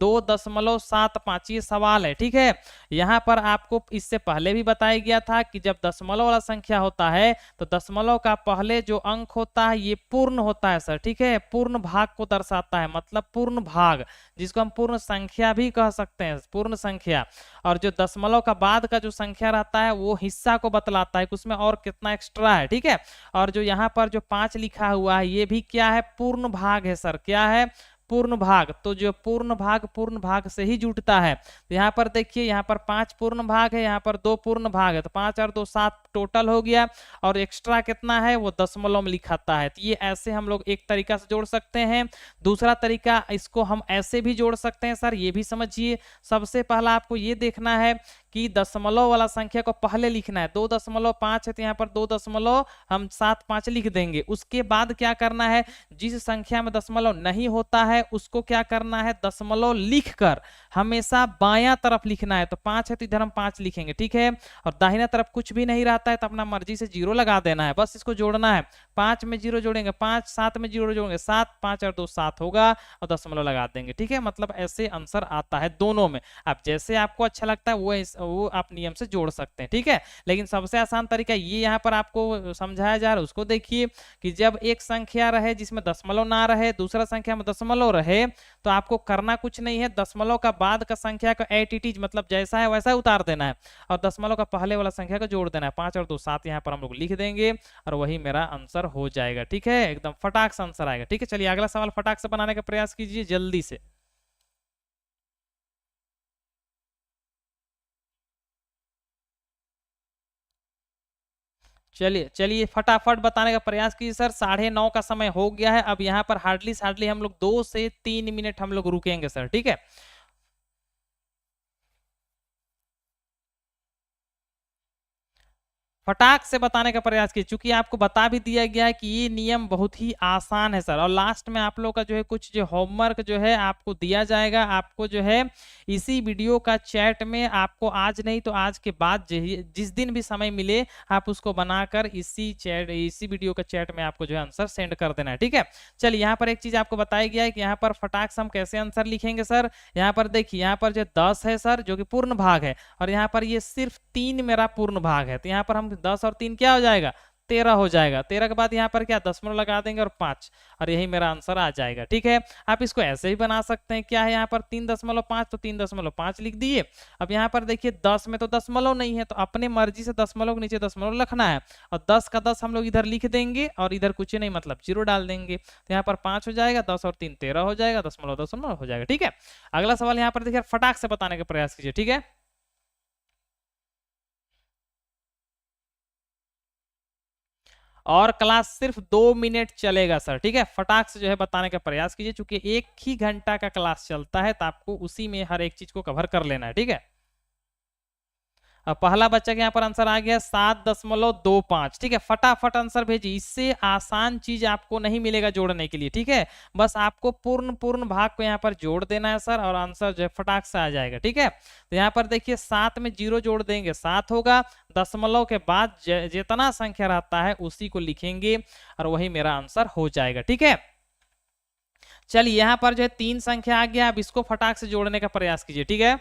2.75, ये सवाल है, ठीक है। यहाँ पर आपको इससे पहले भी बताया गया था कि जब दशमलव वाला संख्या होता है तो दशमलव का पहले जो अंक होता है ये पूर्ण होता है सर, ठीक है, पूर्ण भाग को दर्शाता है, मतलब पूर्ण भाग, जिसको हम पूर्ण संख्या भी कह सकते हैं, पूर्ण संख्या। और जो दशमलव का बाद का जो संख्या रहता है वो हिस्सा को बतलाता है कि उसमें और कितना एक्स्ट्रा है, ठीक है। और जो यहाँ पर जो 5 लिखा हुआ है ये भी क्या है, पूर्ण भाग है सर। क्या है, पूर्ण भाग। तो जो पूर्ण भाग से ही जुटता है। तो यहाँ पर देखिए, यहाँ पर 5 पूर्ण भाग है, यहाँ पर 2 पूर्ण भाग है, तो 5 और 2 7 टोटल हो गया, और एक्स्ट्रा कितना है वो दशमलव में लिखाता है। तो ये ऐसे हम लोग एक तरीका से जोड़ सकते हैं। दूसरा तरीका, इसको हम ऐसे भी जोड़ सकते हैं सर, ये भी समझिए। सबसे पहला आपको ये देखना है कि दशमलव वाला संख्या को पहले लिखना है। 2.5 है तो यहाँ पर 2 हम 7 5 लिख देंगे। उसके बाद क्या करना है, जिस संख्या में दशमलव नहीं होता है उसको क्या करना है, दशमलव लिखकर हमेशा बायां तरफ लिखना है। तो 5 है तो इधर हम 5 लिखेंगे, ठीक है। और दाहिना तरफ कुछ भी नहीं रहता है तो अपना मर्जी से 0 लगा देना है, बस इसको जोड़ना है। 5 में 0 जोड़ेंगे 5, 7 में 0 जोड़ेंगे 7, 5 और 2 7 होगा, और दशमलव लगा देंगे, ठीक है। मतलब ऐसे आंसर आता है दोनों में। आप जैसे आपको अच्छा लगता है वो आप नियम से जोड़ सकते हैं, ठीक है। लेकिन सबसे आसान तरीका ये यहाँ पर आपको समझाया जा रहा है, उसको देखिए कि जब एक संख्या रहे जिसमें दशमलव ना रहे, दूसरा संख्या में दशमलव दशमलव रहे तो आपको करना कुछ नहीं है, दशमलव का बाद का संख्या का एट इट इज मतलब जैसा है वैसा उतार देना है और दशमलव का पहले वाला संख्या को जोड़ देना है। 5 और 2 7 यहाँ पर हम लोग लिख देंगे और वही मेरा आंसर हो जाएगा। ठीक है, एकदम फटाक से आंसर आएगा। ठीक है, चलिए अगला सवाल फटाक से बनाने का प्रयास कीजिए जल्दी से। चलिए चलिए फटाफट बताने का प्रयास कीजिए सर। 9:30 का समय हो गया है। अब यहाँ पर हार्डली हम लोग 2 से 3 मिनट हम लोग रुकेंगे सर। ठीक है, फटाक से बताने का प्रयास कीजिए, चूंकि आपको बता भी दिया गया है कि ये नियम बहुत ही आसान है सर। और लास्ट में आप लोग का जो है कुछ जो होमवर्क जो है आपको दिया जाएगा, आपको जो है इसी वीडियो का चैट में आपको आज नहीं तो आज के बाद जिस दिन भी समय मिले आप उसको बनाकर इसी वीडियो का चैट में आपको जो है आंसर सेंड कर देना है। ठीक है, चलिए यहाँ पर एक चीज आपको बताया गया है कि यहाँ पर फटाक से हम कैसे आंसर लिखेंगे सर। यहाँ पर देखिए, यहाँ पर जो 10 है सर जो कि पूर्ण भाग है और यहाँ पर ये सिर्फ 3 मेरा पूर्ण भाग है, तो यहाँ पर हम 10 और 3 क्या हो जाएगा, 13 हो जाएगा। 13 के बाद यहाँ पर क्या दशमलव लगा देंगे और 5 और यही मेरा आंसर आ जाएगा। ठीक है, आप इसको ऐसे ही बना सकते हैं, क्या है यहाँ पर 3.5 तो 3.5 लिख दिए। अब यहाँ पर देखिए 10 में तो दशमलव नहीं है तो अपने मर्जी से दशमलव के नीचे दशमलव लिखना है और 10 का 10 हम लोग इधर लिख देंगे और इधर कुछ नहीं मतलब 0 डाल देंगे, तो यहाँ पर 5 हो जाएगा, 10 और 3 13 हो जाएगा, दशमलव दशमलव हो जाएगा। ठीक है, अगला सवाल यहाँ पर देखिए फटाक से बताने का प्रयास कीजिए। ठीक है, और क्लास सिर्फ 2 मिनट चलेगा सर। ठीक है, फटाक से जो है बताने का प्रयास कीजिए, चूंकि 1 ही घंटा का क्लास चलता है तो आपको उसी में हर एक चीज को कवर कर लेना है। ठीक है, अब पहला बच्चा के यहाँ पर आंसर आ गया 7.25। ठीक है, फटाफट आंसर भेजिए, इससे आसान चीज आपको नहीं मिलेगा जोड़ने के लिए। ठीक है, बस आपको पूर्ण पूर्ण भाग को यहाँ पर जोड़ देना है सर और आंसर जो है फटाक से आ जाएगा। ठीक है, तो यहाँ पर देखिए 7 में 0 जोड़ देंगे 7 होगा, दशमलव के बाद जितना संख्या रहता है उसी को लिखेंगे और वही मेरा आंसर हो जाएगा। ठीक है, चलिए यहाँ पर जो है 3 संख्या आ गया, अब इसको फटाक से जोड़ने का प्रयास कीजिए। ठीक है,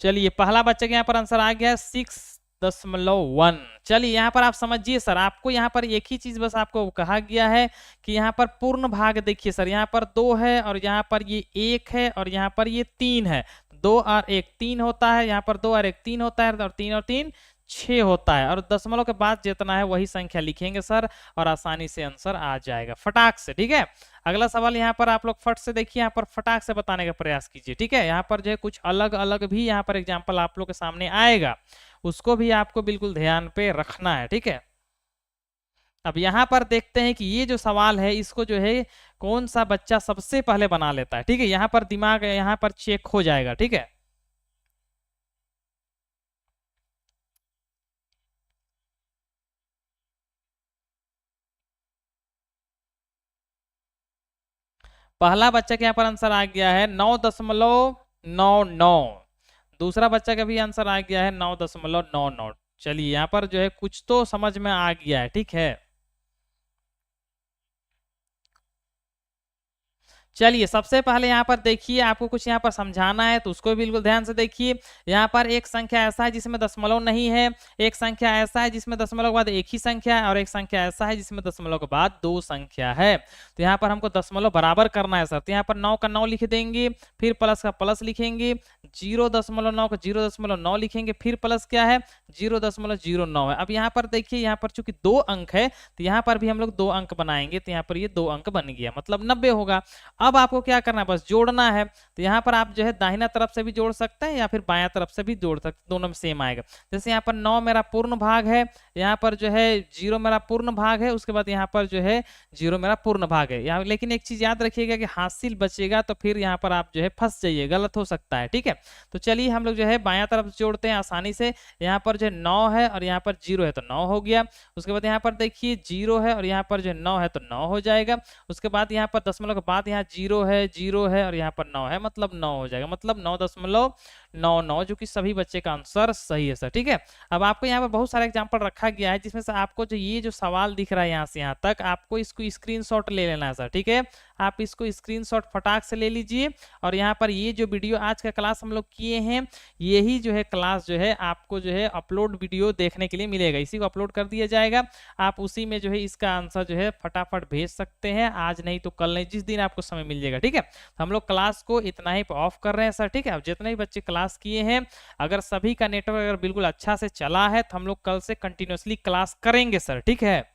चलिए पहला बच्चे के यहाँ पर आंसर आ गया 6.1। चलिए यहाँ पर आप समझिए सर, आपको यहाँ पर एक ही चीज बस आपको कहा गया है कि यहाँ पर पूर्ण भाग देखिए सर, यहाँ पर 2 है और यहाँ पर ये 1 है और यहाँ पर ये 3 है, 2 और 1 3 होता है, यहाँ पर 2 और 1 3 होता है और 3 और 3 6 होता है और दशमलव के बाद जितना है वही संख्या लिखेंगे सर और आसानी से आंसर आ जाएगा फटाक से। ठीक है, अगला सवाल यहाँ पर आप लोग फट से देखिए, यहाँ पर फटाक से बताने का प्रयास कीजिए। ठीक है, यहाँ पर जो है कुछ अलग अलग भी यहाँ पर एग्जाम्पल आप लोग के सामने आएगा, उसको भी आपको बिल्कुल ध्यान पे रखना है। ठीक है, अब यहाँ पर देखते हैं कि ये जो सवाल है इसको जो है कौन सा बच्चा सबसे पहले बना लेता है। ठीक है, यहाँ पर दिमाग यहाँ पर चेक हो जाएगा। ठीक है, पहला बच्चा के यहाँ पर आंसर आ गया है 9.99। दूसरा बच्चा का भी आंसर आ गया है 9.99। चलिए यहाँ पर जो है कुछ तो समझ में आ गया है। ठीक है, चलिए सबसे पहले यहाँ पर देखिए, आपको कुछ यहाँ पर समझाना है तो उसको भी बिल्कुल ध्यान से देखिए। यहाँ पर एक संख्या ऐसा है जिसमें दशमलव नहीं है, एक संख्या ऐसा है जिसमें दशमलव के बाद एक ही संख्या है और एक संख्या ऐसा है जिसमें दशमलव के बाद 2 संख्या है। तो यहाँ पर हमको दशमलव बराबर करना है सर, तो यहाँ पर 9 का 9 लिख देंगे, फिर प्लस का प्लस लिखेंगे, 0.9 का 0.9 लिखेंगे, फिर प्लस क्या है 0.09 है। अब यहाँ पर देखिए, यहाँ पर चूंकि 2 अंक है तो यहाँ पर भी हम लोग 2 अंक बनाएंगे, तो यहाँ पर ये 2 अंक बन गया मतलब 90 होगा। अब आपको क्या करना है, बस जोड़ना है। तो यहाँ पर आप जो है दाहिना तरफ से भी जोड़ सकते हैं या फिर बायां तरफ से भी जोड़ सकते, दोनों में सेम आएगा। जैसे यहाँ पर 9 मेरा पूर्ण भाग है, यहाँ पर जो है 0 मेरा पूर्ण भाग है, उसके बाद यहाँ पर जो है 0 मेरा पूर्ण भाग है। यहाँ लेकिन एक चीज याद रखिएगा कि हासिल बचेगा तो फिर यहाँ पर आप जो है फंस जाइए, गलत हो सकता है। ठीक है, तो चलिए हम लोग जो है बायां तरफ जोड़ते हैं आसानी से। यहाँ पर जो है 9 है और यहाँ पर 0 है तो 9 हो गया। उसके बाद यहाँ पर देखिए 0 है और यहाँ पर जो 9 है तो 9 हो जाएगा। उसके बाद यहाँ पर दशमलव के बाद यहाँ जीरो है और यहाँ पर 9 है, मतलब 9 हो जाएगा, मतलब 9.99, जो कि सभी बच्चे का आंसर सही है सर। ठीक है, अब आपको यहाँ पर बहुत सारे एग्जाम्पल रखा गया है, जिसमें से आपको जो ये जो सवाल दिख रहा है यहाँ से यहाँ तक, आपको इसको स्क्रीनशॉट ले लेना है सर। ठीक है, आप इसको स्क्रीनशॉट फटाक से ले लीजिए, और यहाँ पर ये जो वीडियो आज का क्लास हम लोग किए हैं, यही जो है क्लास जो है आपको जो है अपलोड वीडियो देखने के लिए मिलेगा, इसी को अपलोड कर दिया जाएगा। आप उसी में जो है इसका आंसर जो है फटाफट भेज सकते हैं, आज नहीं तो कल नहीं, जिस दिन आपको समय मिल जाएगा। ठीक है, तो हम लोग क्लास को इतना ही ऑफ कर रहे हैं सर। ठीक है, अब जितने भी बच्चे क्लास किए हैं, अगर सभी का नेटवर्क अगर बिल्कुल अच्छा से चला है, तो हम लोग कल से कंटिन्यूअसली क्लास करेंगे सर। ठीक है।